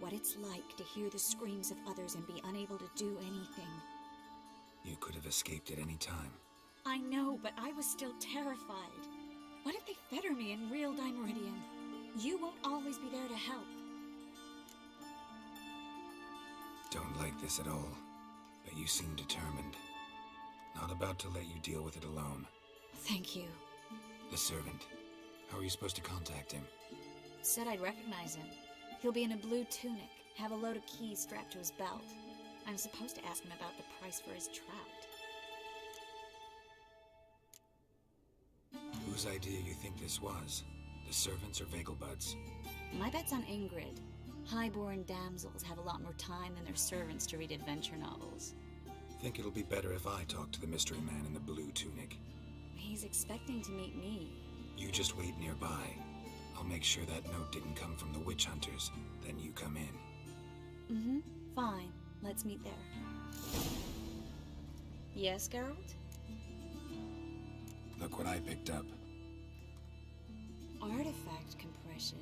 What it's like to hear the screams of others and be unable to do anything. You could have escaped at any time. I know, but I was still terrified. What if they fetter me in real Dimeridium? You won't always be there to help. Don't like this at all, but you seem determined. Not about to let you deal with it alone. Thank you. The servant. How are you supposed to contact him? Said I'd recognize him. He'll be in a blue tunic, have a load of keys strapped to his belt. I'm supposed to ask him about the price for his trout. Whose idea you think this was? The servants or Vegelbud's? My bet's on Ingrid. High-born damsels have a lot more time than their servants to read adventure novels. Think it'll be better if I talk to the mystery man in the blue tunic. He's expecting to meet me. You just wait nearby. I'll make sure that note didn't come from the witch hunters. Then you come in. Mm-hmm. Fine. Let's meet there. Yes, Geralt? Look what I picked up. Artifact compression.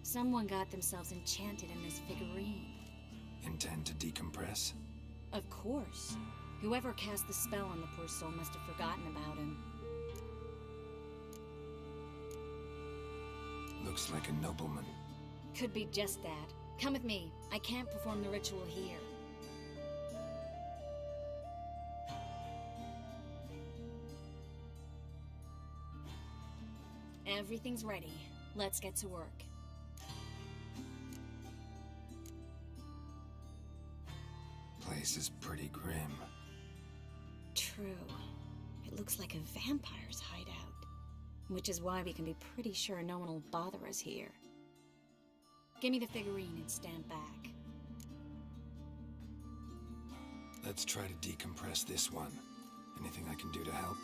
Someone got themselves enchanted in this figurine. Intend to decompress? Of course. Whoever cast the spell on the poor soul must have forgotten about him. Looks like a nobleman. Could be just that. Come with me. I can't perform the ritual here. Everything's ready. Let's get to work. Place is pretty grim. True. It looks like a vampire's hideout. Which is why we can be pretty sure no one will bother us here. Give me the figurine and stand back. Let's try to decompress this one. Anything I can do to help?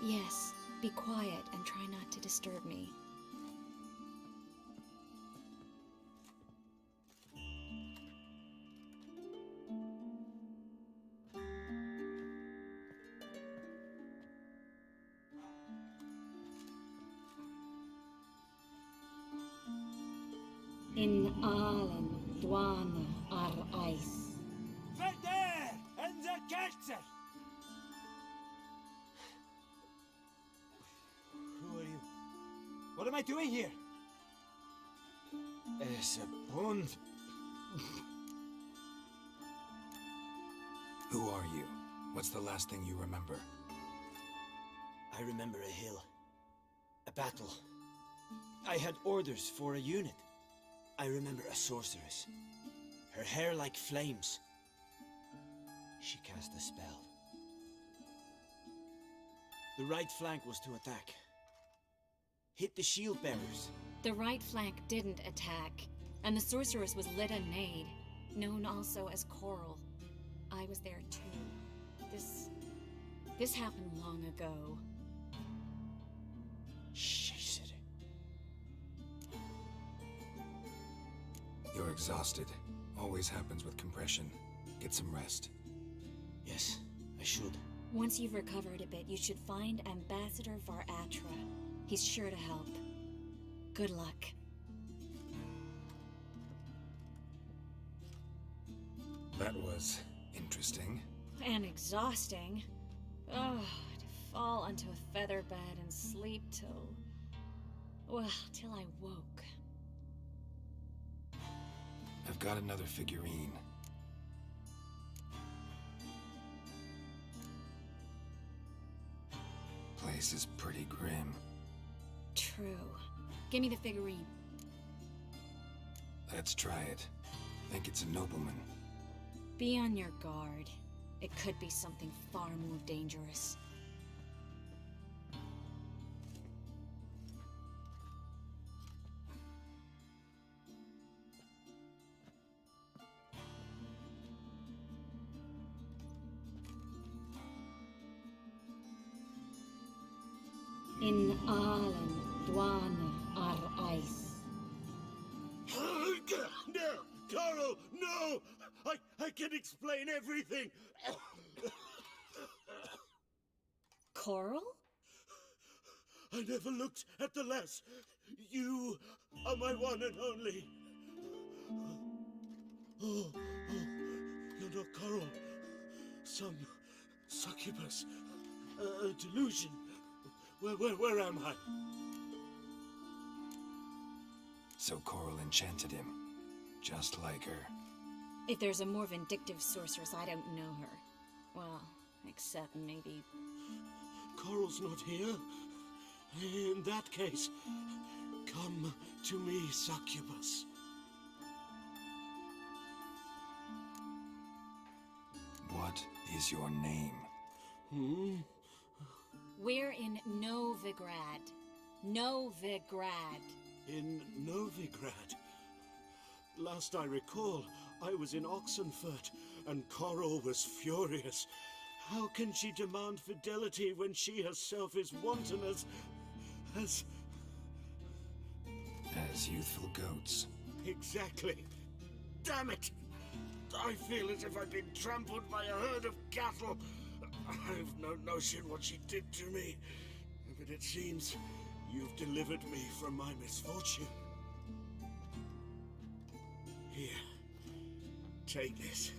Yes. Be quiet and try not to disturb me. In Allen, Dwana, ar Ice. Verder and the Kerzer! Who are you? What am I doing here? Es a bond. Who are you? What's the last thing you remember? I remember a hill. A battle. I had orders for a unit. I remember a sorceress. Her hair like flames. She cast a spell. The right flank was to attack. Hit the shield bearers. The right flank didn't attack, and the sorceress was Lita Nade, known also as Coral. I was there too. This happened long ago. You're exhausted. Always happens with compression. Get some rest. Yes, I should. Once you've recovered a bit, you should find Ambassador Varatra. He's sure to help. Good luck. That was interesting. And exhausting. Oh, to fall onto a feather bed and sleep till... well, till I woke. I've got another figurine. Place is pretty grim. True. Give me the figurine. Let's try it. Think it's a nobleman. Be on your guard. It could be something far more dangerous. In Allen, Dwana, ar Ice. No! Coral, no! I can explain everything! Coral? I never looked at the lass. You are my one and only. Oh, you're not Coral. Some succubus. A delusion. Where am I? So Coral enchanted him. Just like her. If there's a more vindictive sorceress, I don't know her. Well, except maybe... Coral's not here. In that case, come to me, succubus. What is your name? We're in Novigrad. Novigrad. In Novigrad? Last I recall, I was in Oxenfurt, and Coral was furious. How can she demand fidelity when she herself is wanton as... as youthful goats. Exactly. Damn it! I feel as if I've been trampled by a herd of cattle. I've no notion what she did to me, but it seems you've delivered me from my misfortune. Here, take this.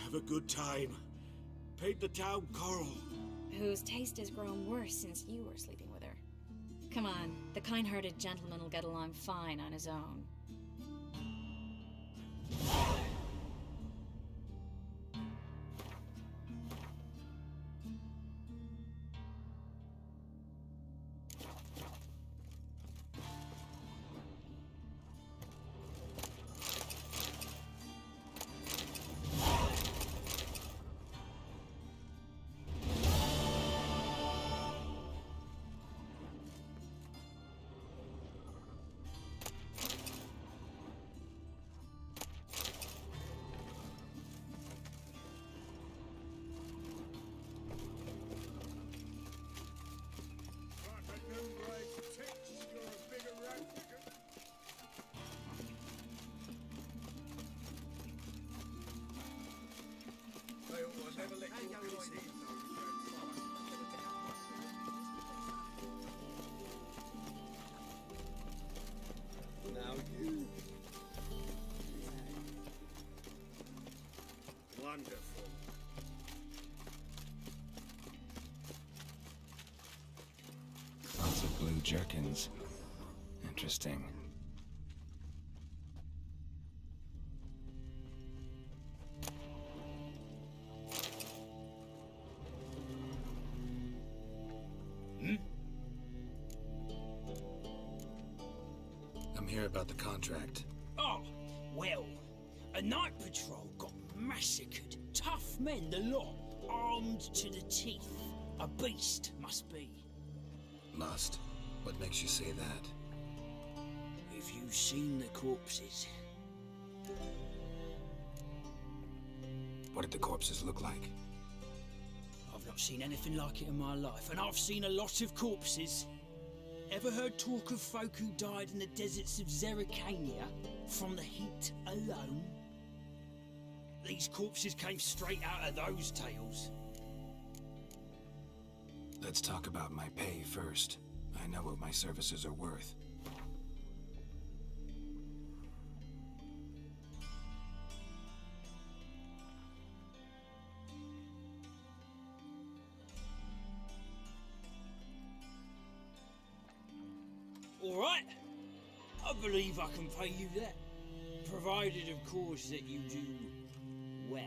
Have a good time. Paint the town coral. Whose taste has grown worse since you were sleeping with her. Come on, the kind-hearted gentleman will get along fine on his own. Now you. Wonderful. Lots of blue jerkins. Interesting. I'm here about the contract. Oh, well, a night patrol got massacred. Tough men, the lot, armed to the teeth. A beast, must be. Must? What makes you say that? Have you seen the corpses? What did the corpses look like? I've not seen anything like it in my life, and I've seen a lot of corpses. Ever heard talk of folk who died in the deserts of Zerrikania from the heat alone? These corpses came straight out of those tales. Let's talk about my pay first. I know what my services are worth. All right. I believe I can pay you that. Provided, of course, that you do well.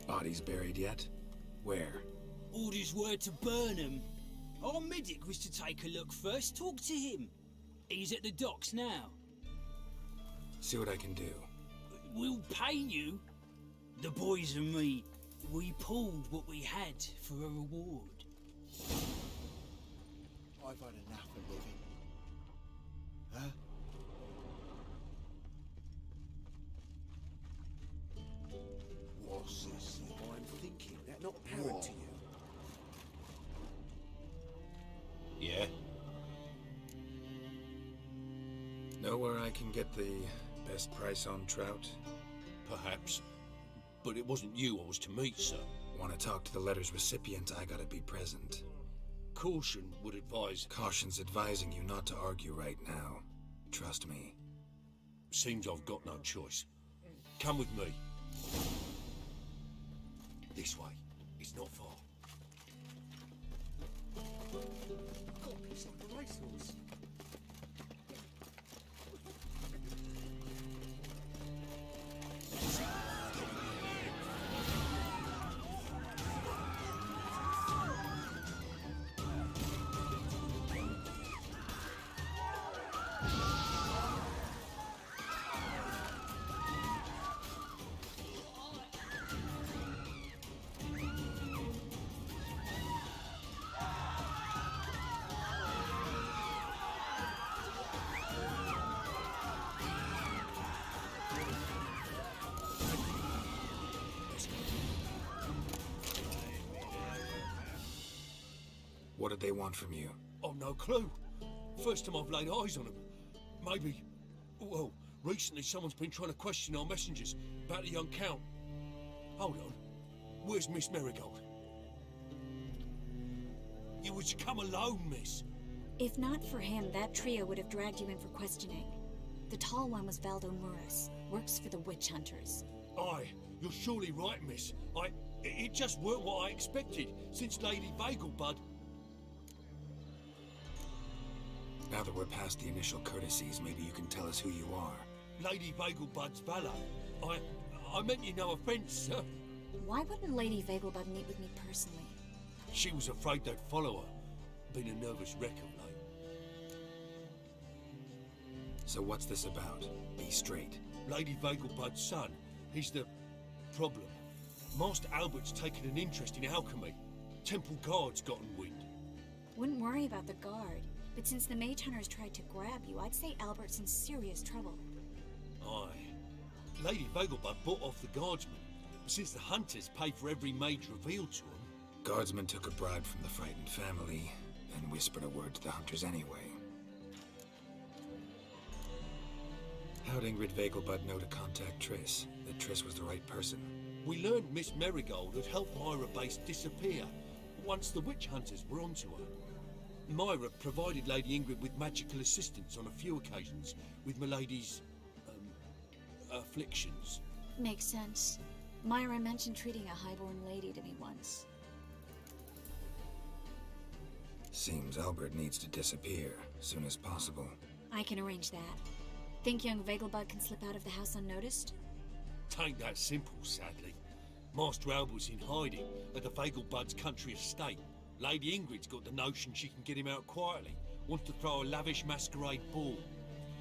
Bodies buried yet? Where? Orders were to burn them. Our medic was to take a look first, talk to him. He's at the docks now. See what I can do. We'll pay you. The boys and me, we pulled what we had for a reward. I've had enough of living. Huh? What's this I'm thinking? That not apparent to you? Yeah? Know where I can get the best price on trout? Perhaps. But it wasn't you I was to meet, sir. Want to talk to the letter's recipient, I gotta be present. Caution would advise... Caution's advising you not to argue right now. Trust me. Seems I've got no choice. Come with me. This way. It's not far. Got a piece like a racehorse. What did they want from you? I've no clue. First time I've laid eyes on them. Maybe... Well, recently someone's been trying to question our messengers about the young Count. Hold on. Where's Miss Marigold? You was to come alone, miss. If not for him, that trio would have dragged you in for questioning. The tall one was Valdo Muris, works for the witch hunters. Aye, you're surely right, miss. It just weren't what I expected, since Lady Vegelbud... Now that we're past the initial courtesies, maybe you can tell us who you are. Lady Vegelbud's valet. I meant you no offence, sir. Why wouldn't Lady Vegelbud meet with me personally? She was afraid they'd follow her. Been a nervous wreck of late. So what's this about? Be straight. Lady Vegelbud's son. He's the problem. Master Albert's taken an interest in alchemy. Temple Guard's gotten wind. Wouldn't worry about the guard, but since the mage hunters tried to grab you, I'd say Albert's in serious trouble. Aye. Lady Vegelbud bought off the guardsmen, since the hunters pay for every mage revealed to them. Guardsmen took a bribe from the frightened family, and whispered a word to the hunters anyway. How'd Ingrid Vegelbud know to contact Triss? That Triss was the right person? We learned Miss Marigold had helped Myra Base disappear once the witch hunters were onto her. Myra provided Lady Ingrid with magical assistance on a few occasions with Milady's... afflictions. Makes sense. Myra mentioned treating a highborn lady to me once. Seems Albert needs to disappear as soon as possible. I can arrange that. Think young Vegelbud can slip out of the house unnoticed? Tain't that simple, sadly. Master Albert's in hiding at the Vegelbud's country estate. Lady Ingrid's got the notion she can get him out quietly. Wants to throw a lavish masquerade ball.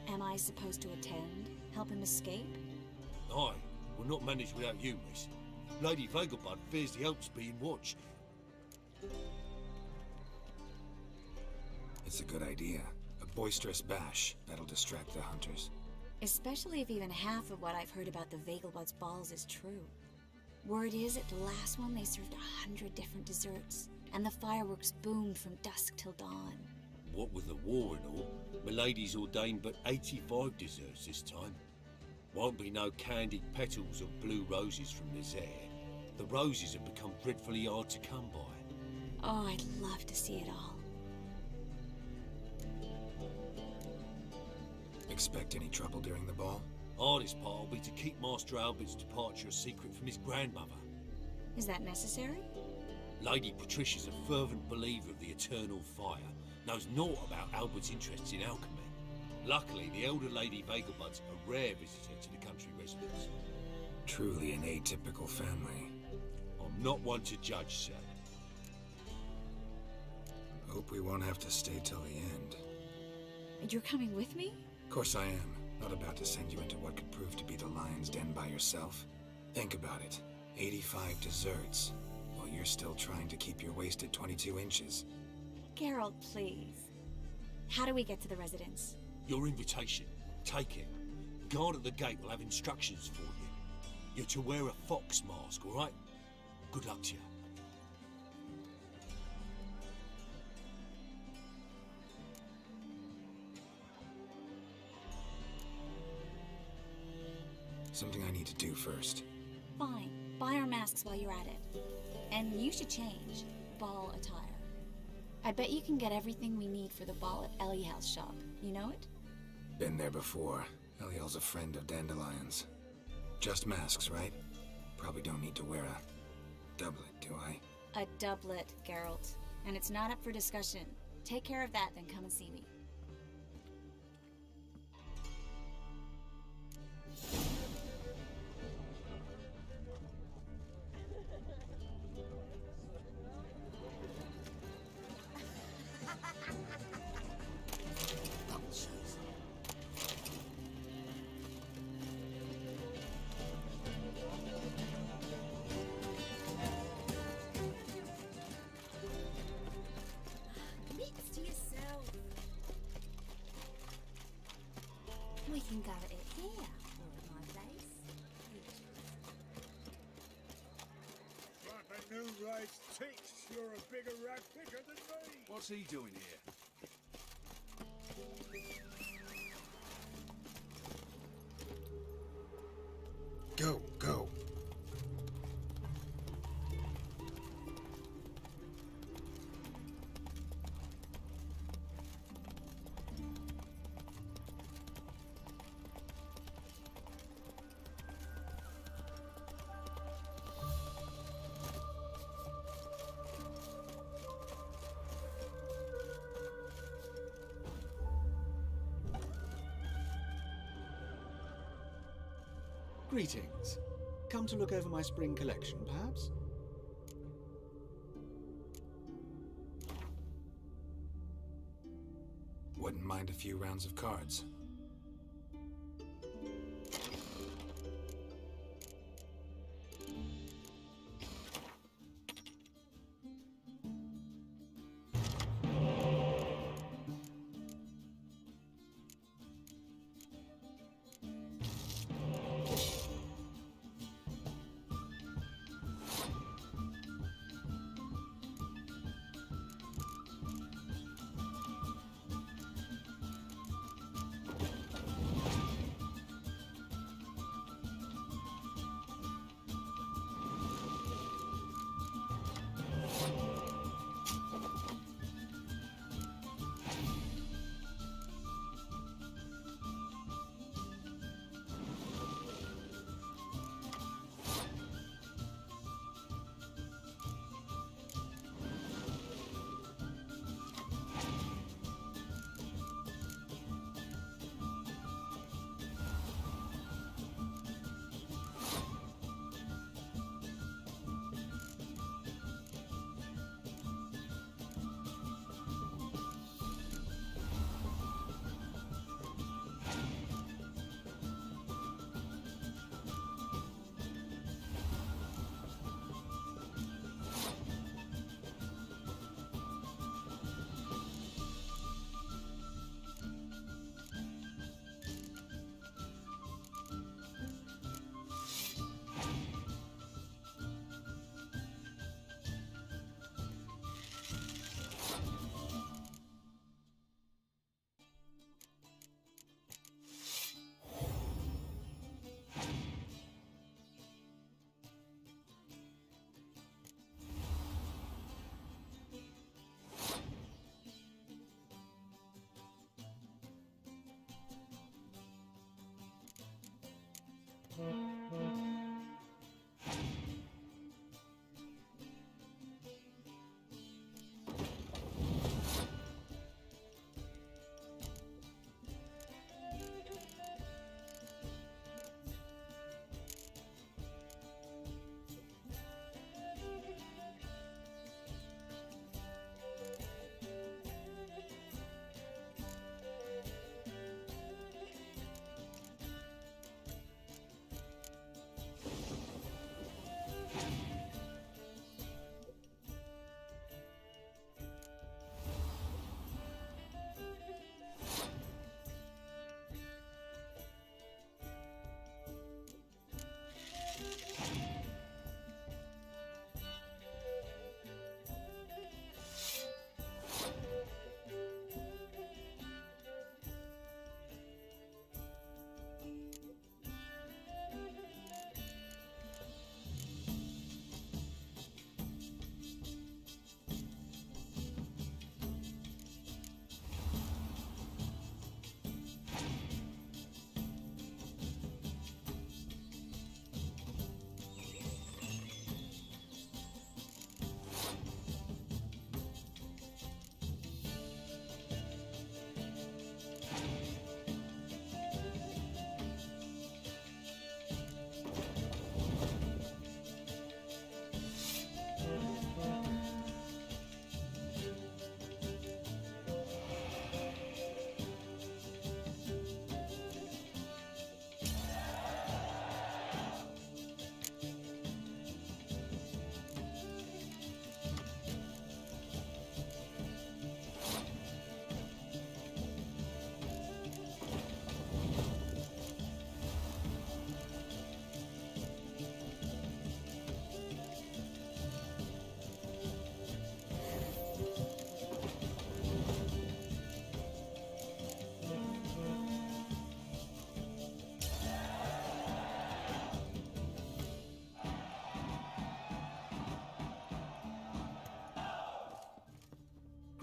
Am I supposed to attend? Help him escape? Aye, we'll not manage without you, miss. Lady Vegelbud fears the Alps being watched. It's a good idea. A boisterous bash. That'll distract the hunters. Especially if even half of what I've heard about the Vegelbud's balls is true. Word is, at the last one they served 100 different desserts, and the fireworks boomed from dusk till dawn. What with the war and all, Milady's ordained but 85 desserts this time. Won't be no candied petals or blue roses from Nazaire. The roses have become dreadfully hard to come by. Oh, I'd love to see it all. Expect any trouble during the ball? Hardest part will be to keep Master Albert's departure a secret from his grandmother. Is that necessary? Lady Patricia's a fervent believer of the eternal fire, knows naught about Albert's interests in alchemy. Luckily, the elder Lady Vegelbud's a rare visitor to the country residence. Truly an atypical family. I'm not one to judge, sir. Hope we won't have to stay till the end. You're coming with me? Of course I am. Not about to send you into what could prove to be the lion's den by yourself. Think about it. 85 desserts, while you're still trying to keep your waist at 22 inches. Geralt, please. How do we get to the residence? Your invitation. Take it. Guard at the gate will have instructions for you. You're to wear a fox mask, all right? Good luck to you. Something I need to do first. Fine. Buy our masks while you're at it. And you should change. Ball attire. I bet you can get everything we need for the ball at Eliel's shop. You know it? Been there before. Eliel's a friend of Dandelion's. Just masks, right? Probably don't need to wear a doublet, do I? A doublet, Geralt. And it's not up for discussion. Take care of that, then come and see me. We can go at it here, or at my place. Like a new rice ticks, you're a bigger rat picker than me. What's he doing here? Go, go. Greetings. Come to look over my spring collection, perhaps? Wouldn't mind a few rounds of cards.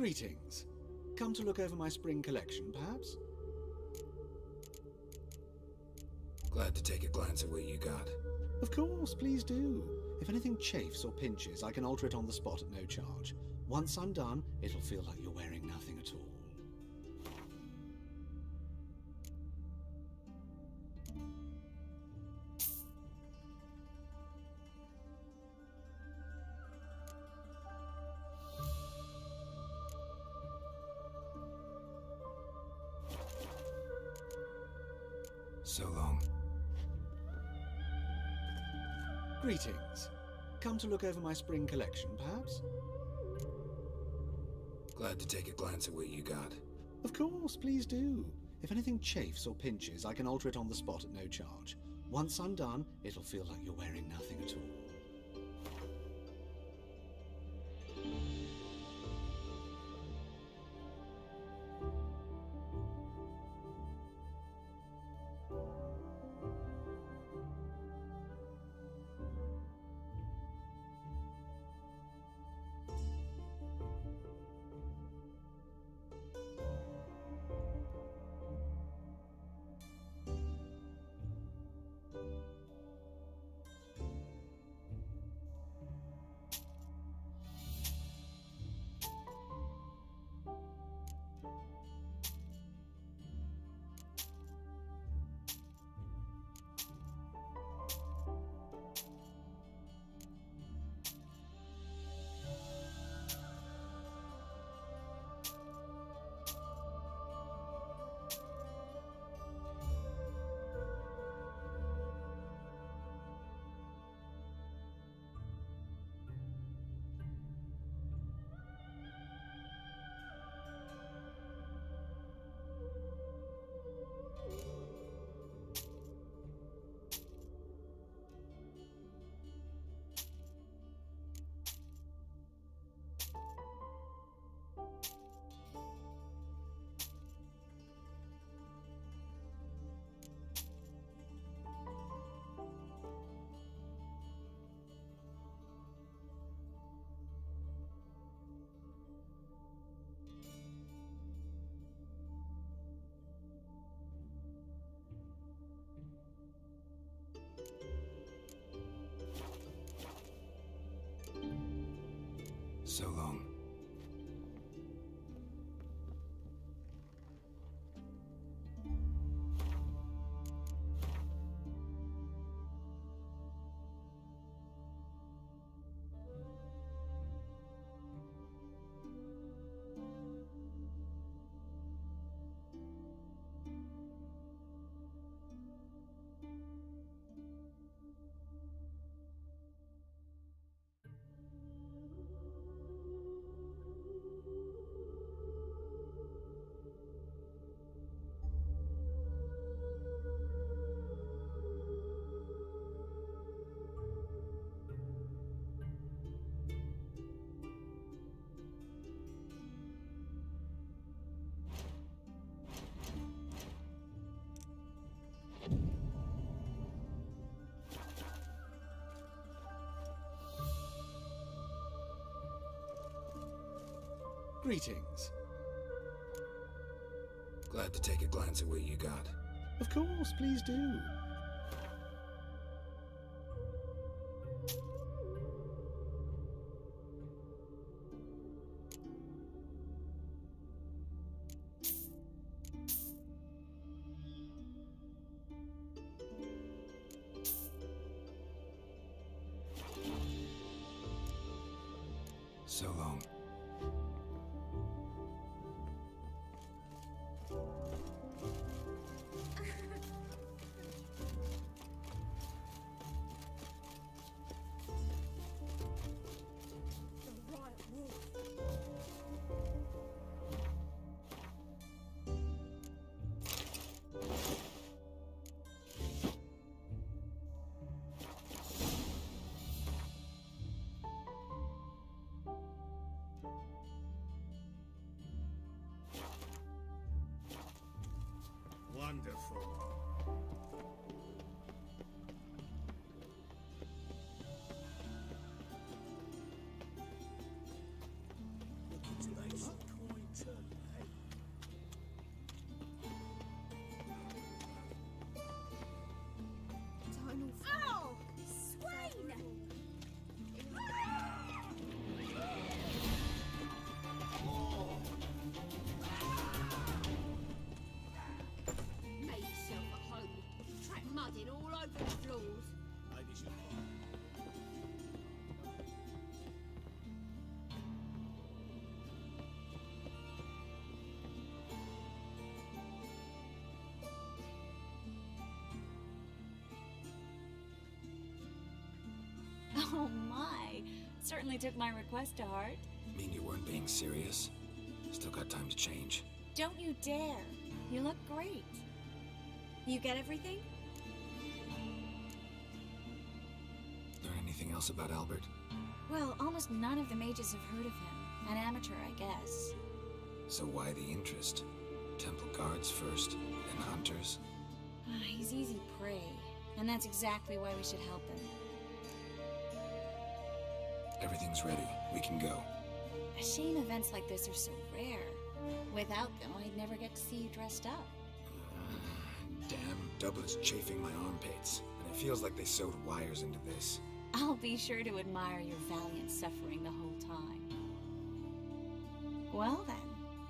Greetings. Come to look over my spring collection, perhaps? Glad to take a glance at what you got. Of course, please do. If anything chafes or pinches, I can alter it on the spot at no charge. Once I'm done, it'll feel like you're wearing nothing at all. So long. Greetings. Come to look over my spring collection, perhaps? Glad to take a glance at what you got. Of course, please do. If anything chafes or pinches, I can alter it on the spot at no charge. Once I'm done, it'll feel like you're wearing nothing at all. So long. Greetings. Glad to take a glance at what you got. Of course, please do. So long. Wonderful. Looking to make some Certainly took my request to heart. Mean you weren't being serious? Still got time to change. Don't you dare. You look great. You get everything? Learn anything else about Albert? Well, almost none of the mages have heard of him. An amateur, I guess. So why the interest? Temple guards first, then hunters? He's easy prey, and that's exactly why we should help him. Everything's ready. We can go. A shame events like this are so rare. Without them, I'd never get to see you dressed up. Damn, Dublin's chafing my armpits, and it feels like they sewed wires into this. I'll be sure to admire your valiant suffering the whole time. Well then,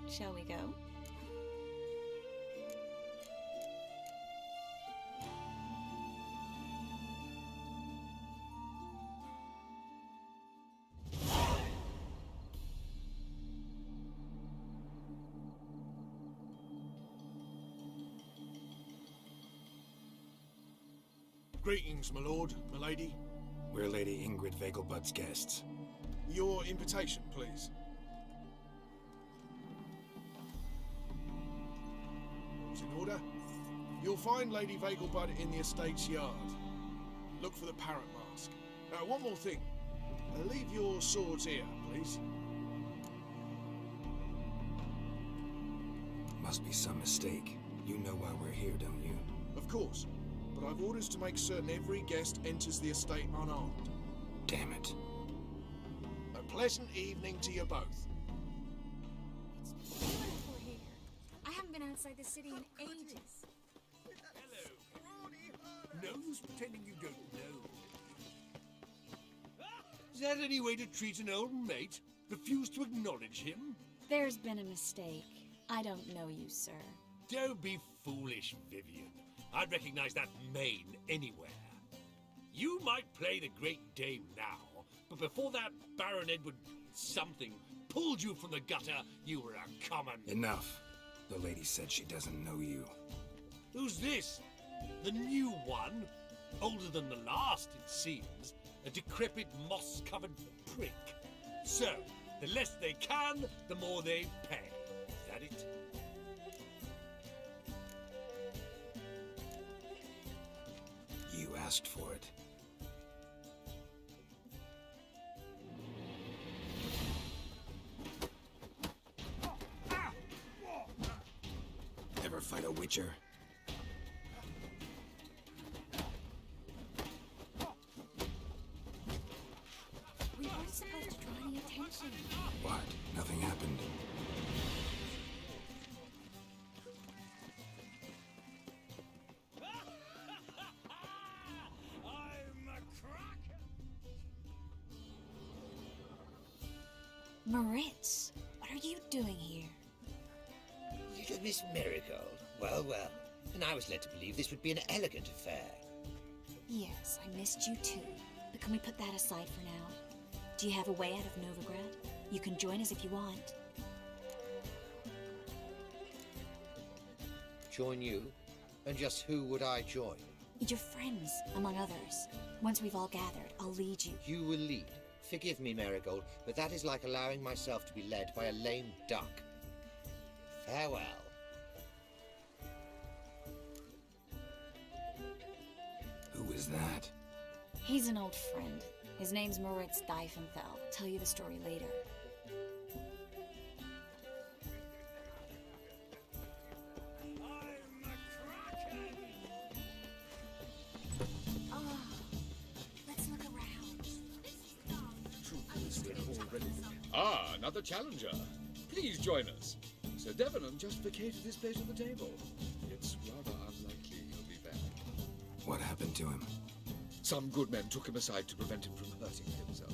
shall we go? Greetings, my lord, my lady. We're Lady Ingrid Vegelbud's guests. Your invitation, please. It's in order. You'll find Lady Vegelbud in the estate's yard. Look for the parrot mask. One more thing. Leave your swords here, please. Must be some mistake. You know why we're here, don't you? Of course. But I've orders to make certain every guest enters the estate unarmed. Damn it. A pleasant evening to you both. It's beautiful here. I haven't been outside the city in ages. No use pretending you don't know. Is that any way to treat an old mate? Refuse to acknowledge him? There's been a mistake. I don't know you, sir. Don't be foolish, Vivian. I'd recognize that mane anywhere. You might play the Great Dame now, but before that Baron Edward something pulled you from the gutter, you were a common... Enough. The lady said she doesn't know you. Who's this? The new one? Older than the last, it seems. A decrepit, moss-covered prick. So, the less they can, the more they pay. Is that it? You asked for it. Ever fight a witcher? We weren't supposed to draw any attention. What? Nothing happened. Moritz, what are you doing here? Little Miss Marigold. Well, well. And I was led to believe this would be an elegant affair. Yes, I missed you too. But can we put that aside for now? Do you have a way out of Novigrad? You can join us if you want. Join you? And just who would I join? Your friends, among others. Once we've all gathered, I'll lead you. You will lead. Forgive me, Marigold, but that is like allowing myself to be led by a lame duck. Farewell. Who is that? He's an old friend. His name's Moritz Diefenthal. Tell you the story later. Ah, another challenger. Please join us. Sir Debenham just vacated his place at the table. It's rather unlikely he'll be back. What happened to him? Some good men took him aside to prevent him from hurting himself.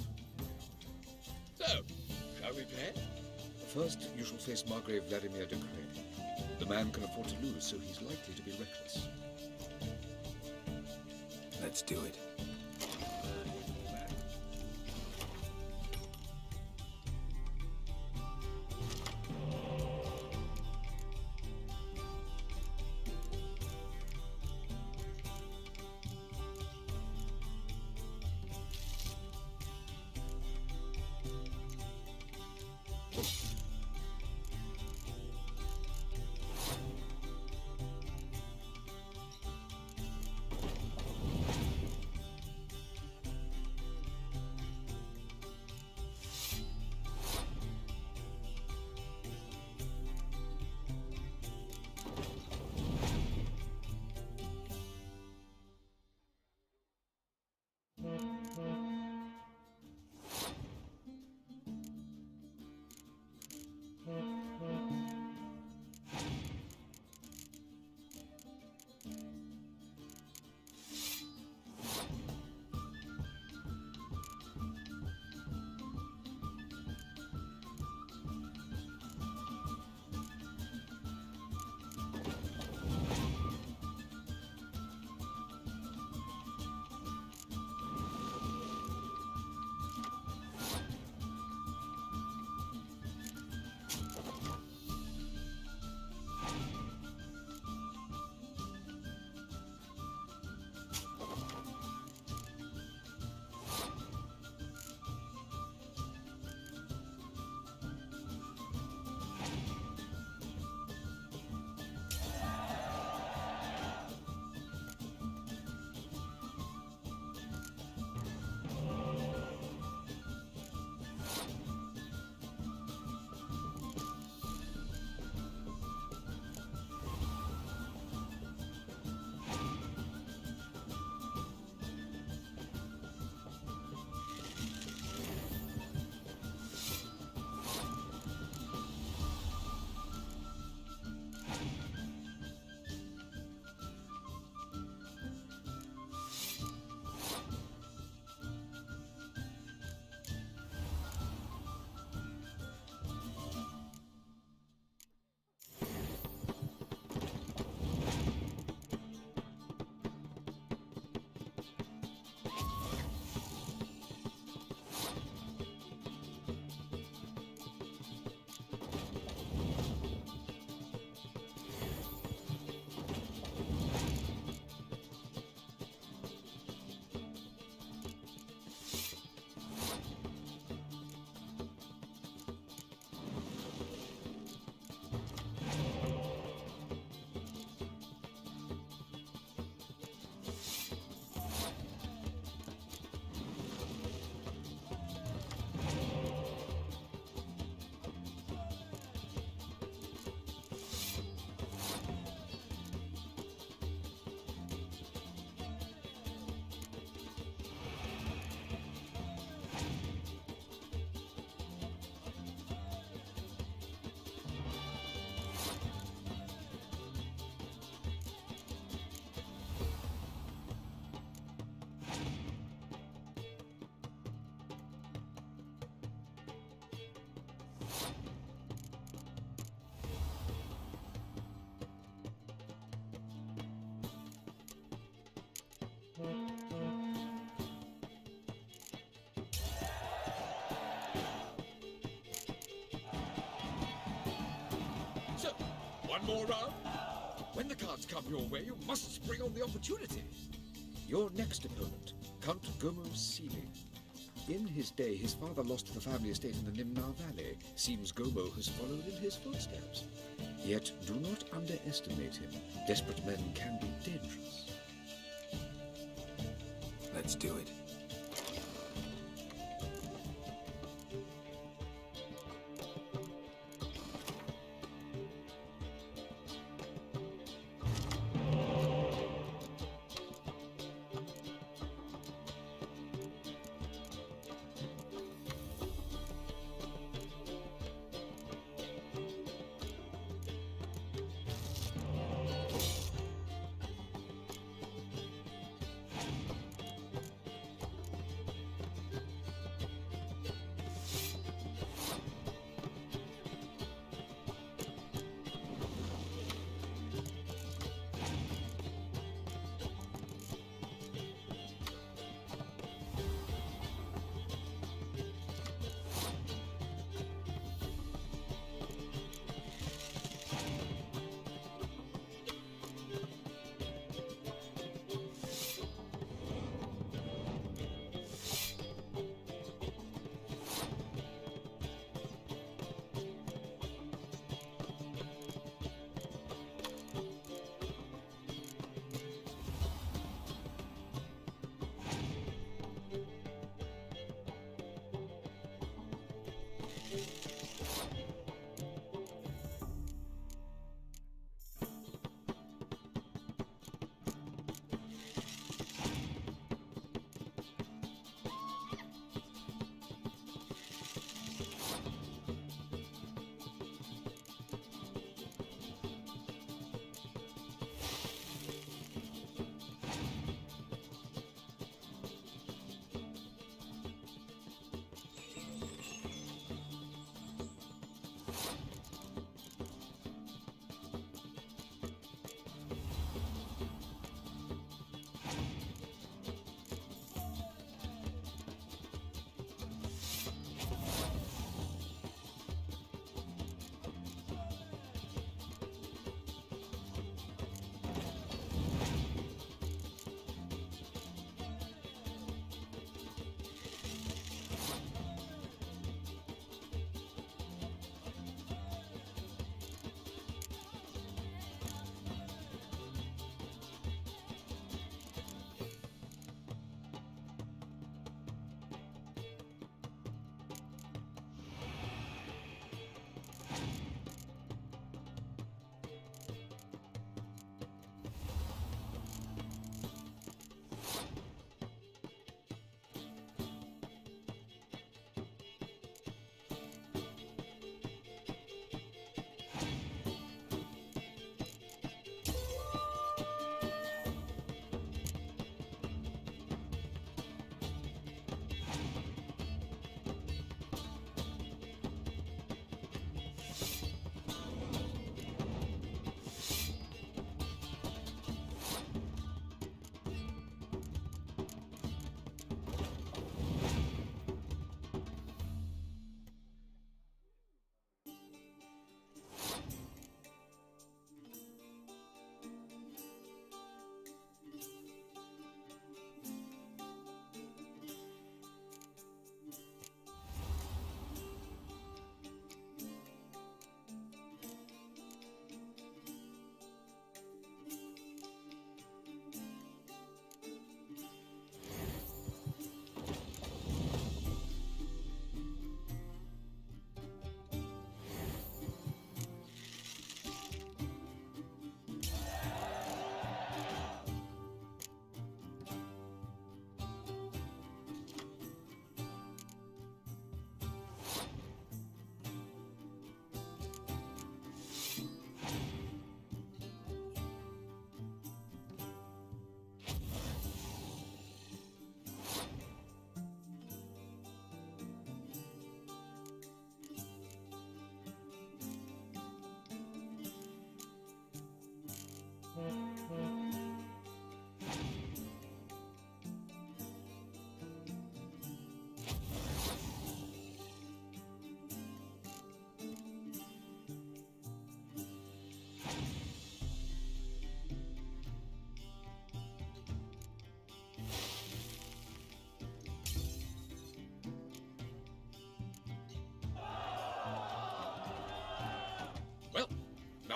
So, shall we play? First, you shall face Margrave Vladimir de Grey. The man can afford to lose, so he's likely to be reckless. Let's do it. One more round? When the cards come your way, you must spring on the opportunity. Your next opponent, Count Gomo Sealy. In his day, his father lost the family estate in the Nimnar Valley. Seems Gomo has followed in his footsteps. Yet do not underestimate him. Desperate men can be dangerous. Let's do it.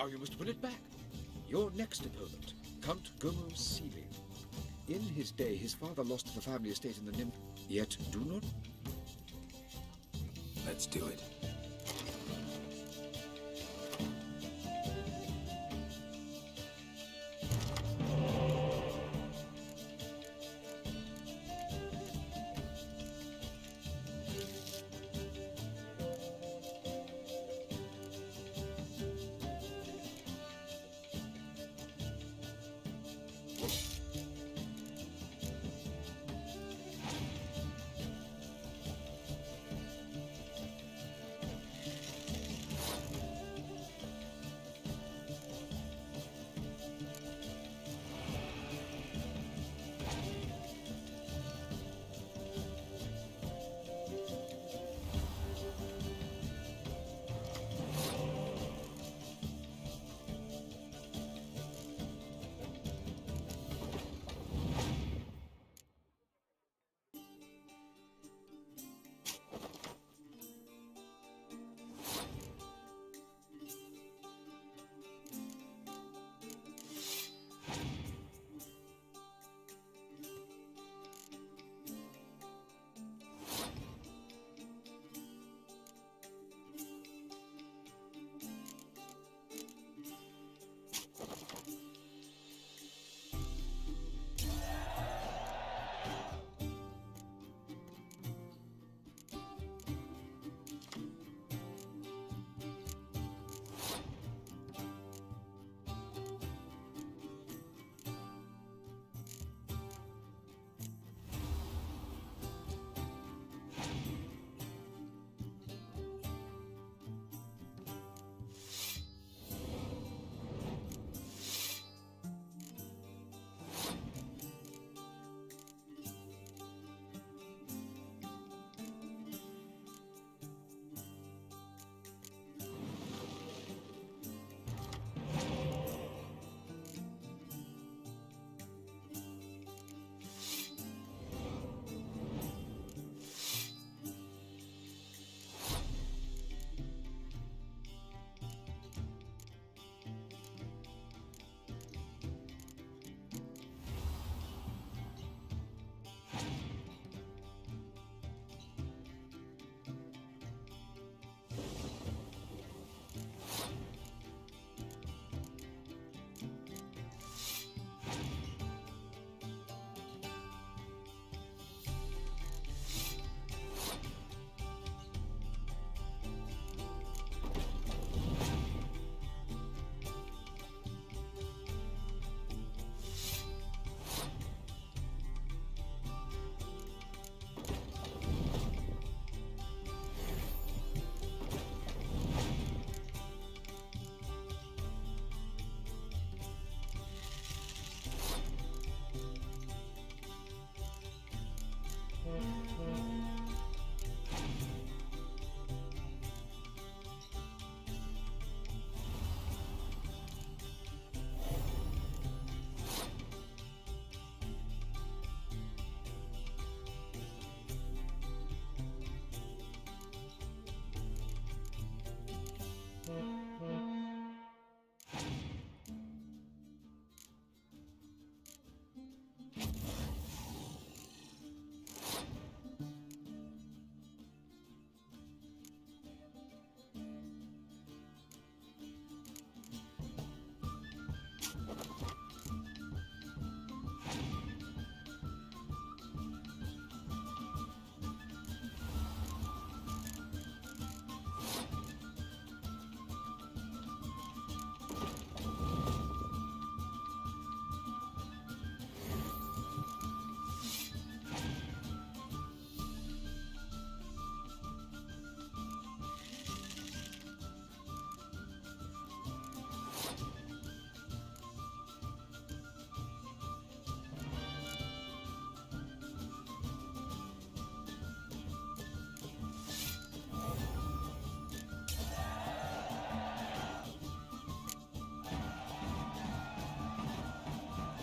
Now you must win it back. Your next opponent, Count Gomo Sealy. In his day, his father lost the family estate in the nymph, yet do not... Let's do it.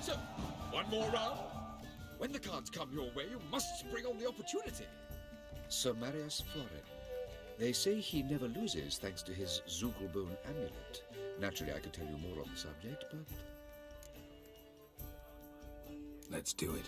So, one more round? When the cards come your way, you must spring on the opportunity. Sir Marius Florin, They say he never loses thanks to his Zugelbone amulet. Naturally, I could tell you more on the subject, but... Let's do it.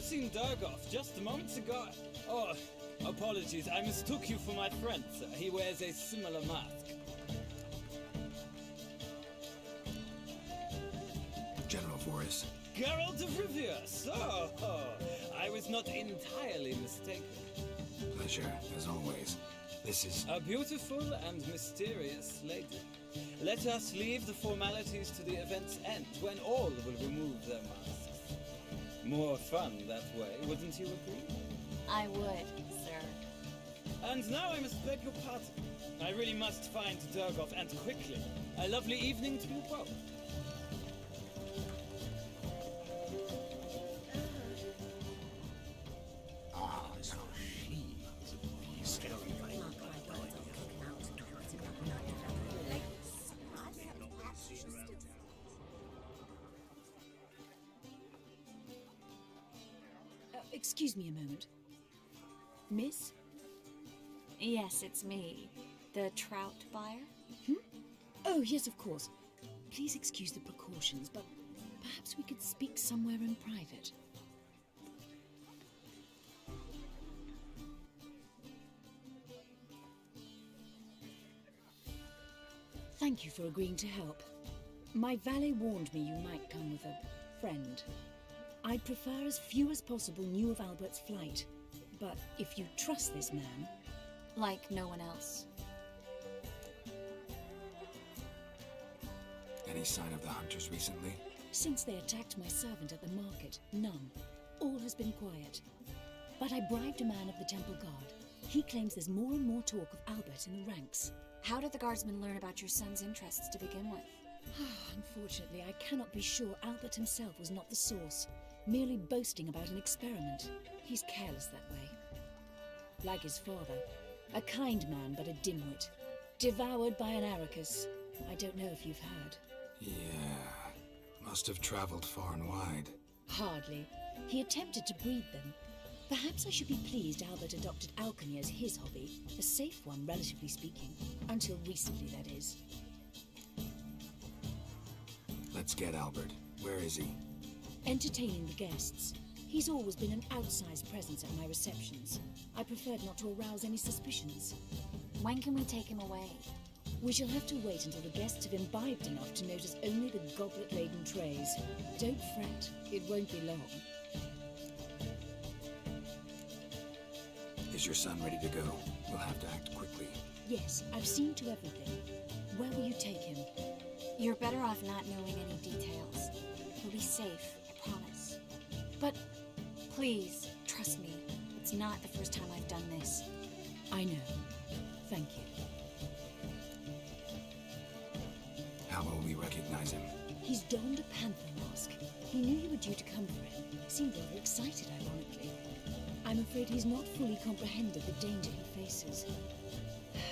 you seen Durgoff just moments ago? Oh, apologies. I mistook you for my friend, sir. He wears a similar mask. General Forrest. Geralt of Rivia, so I was not entirely mistaken. Pleasure, as always. This is... A beautiful and mysterious lady. Let us leave the formalities to the event's end, when all will remove their masks. More fun that way, wouldn't you agree? I would, sir. And now I must beg your pardon. I really must find Durgoff, and quickly. A lovely evening to you both. Excuse me a moment. Miss? Yes, it's me. The trout buyer? Oh, yes, of course. Please excuse the precautions, but perhaps we could speak somewhere in private. Thank you for agreeing to help. My valet warned me you might come with a friend. I'd prefer as few as possible knew of Albert's flight. But if you trust this man... Like no one else. Any sign of the hunters recently? Since they attacked my servant at the market, none. All has been quiet. But I bribed a man of the Temple Guard. He claims there's more and more talk of Albert in the ranks. How did the guardsmen learn about your son's interests to begin with? Unfortunately, I cannot be sure Albert himself was not the source, merely boasting about an experiment. He's careless that way. Like his father, a kind man but a dimwit. Devoured by an Arrakis. I don't know if you've heard. Yeah, must have traveled far and wide. Hardly. He attempted to breed them. Perhaps I should be pleased Albert adopted alchemy as his hobby, a safe one, relatively speaking. Until recently, that is. Let's get Albert. Where is he? Entertaining the guests. He's always been an outsized presence at my receptions. I preferred not to arouse any suspicions. When can we take him away? We shall have to wait until the guests have imbibed enough to notice only the goblet-laden trays. Don't fret, it won't be long. Is your son ready to go? We'll have to act quickly. Yes, I've seen to everything. Where will you take him? You're better off not knowing any details. He'll be safe, I promise. But please, trust me. It's not the first time I've done this. I know. Thank you. How will we recognize him? He's donned a panther mask. He knew you were due to come for him. Seemed rather excited, ironically. I'm afraid he's not fully comprehended the danger he faces.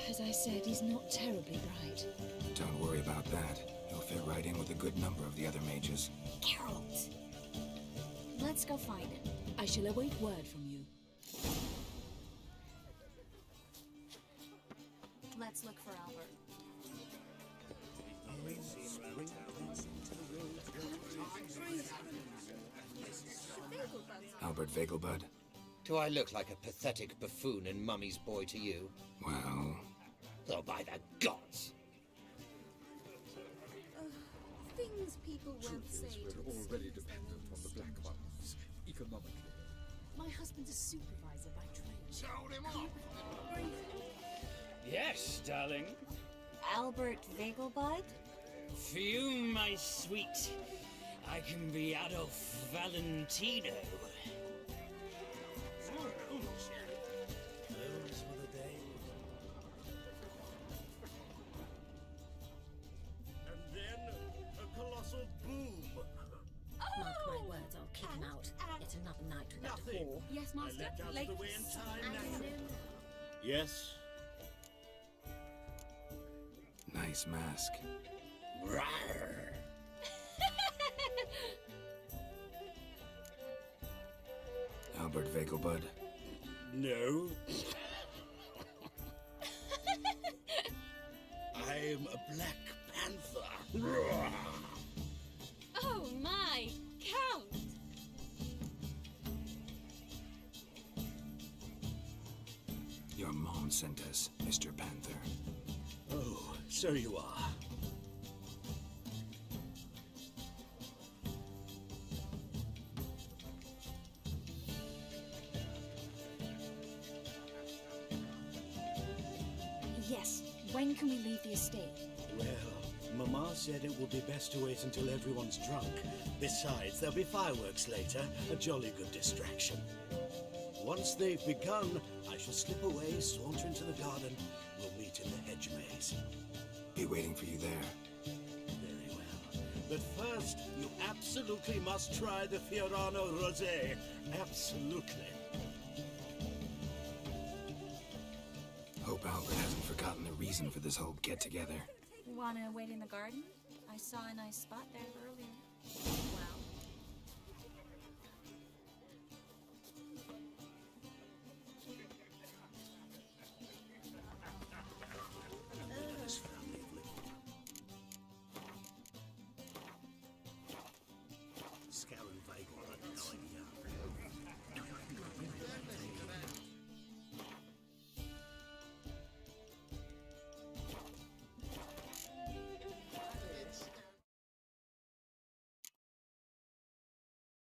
As I said, he's not terribly bright. Don't worry about that. He'll fit right in with a good number of the other mages. Geralt! Let's go find him. I shall await word from you. Let's look for Albert. Albert Vegelbud? Do I look like a pathetic buffoon and Mummy's boy to you? Well... Oh, by the gods! Things people won't say to We're already dependent on the Black Ones, economically. My husband's a supervisor by trade. Hold him off! Yes, darling. Albert Vegelbud? Fume, my sweet. I can be Adolf Valentino. Those were the days. And then a colossal boom. Mark my words, I'll kick him out. Yet another night with that whore. Yes, master. I left out the way in time naturally. Yes? Nice mask. Rawr. Albert Vegelbud? No. I'm a Black Panther. Oh my, Count! Someone sent us, Mr. Panther. Oh, so you are. Yes, when can we leave the estate? Well, Mama said it would be best to wait until everyone's drunk. Besides, there'll be fireworks later, a jolly good distraction. Once they've begun, I shall slip away, saunter into the garden. We'll meet in the hedge maze. Be waiting for you there. Very well. But first, you absolutely must try the Fiorano Rosé. Absolutely. Hope Albert hasn't forgotten the reason for this whole get-together. Wanna wait in the garden? I saw a nice spot there earlier.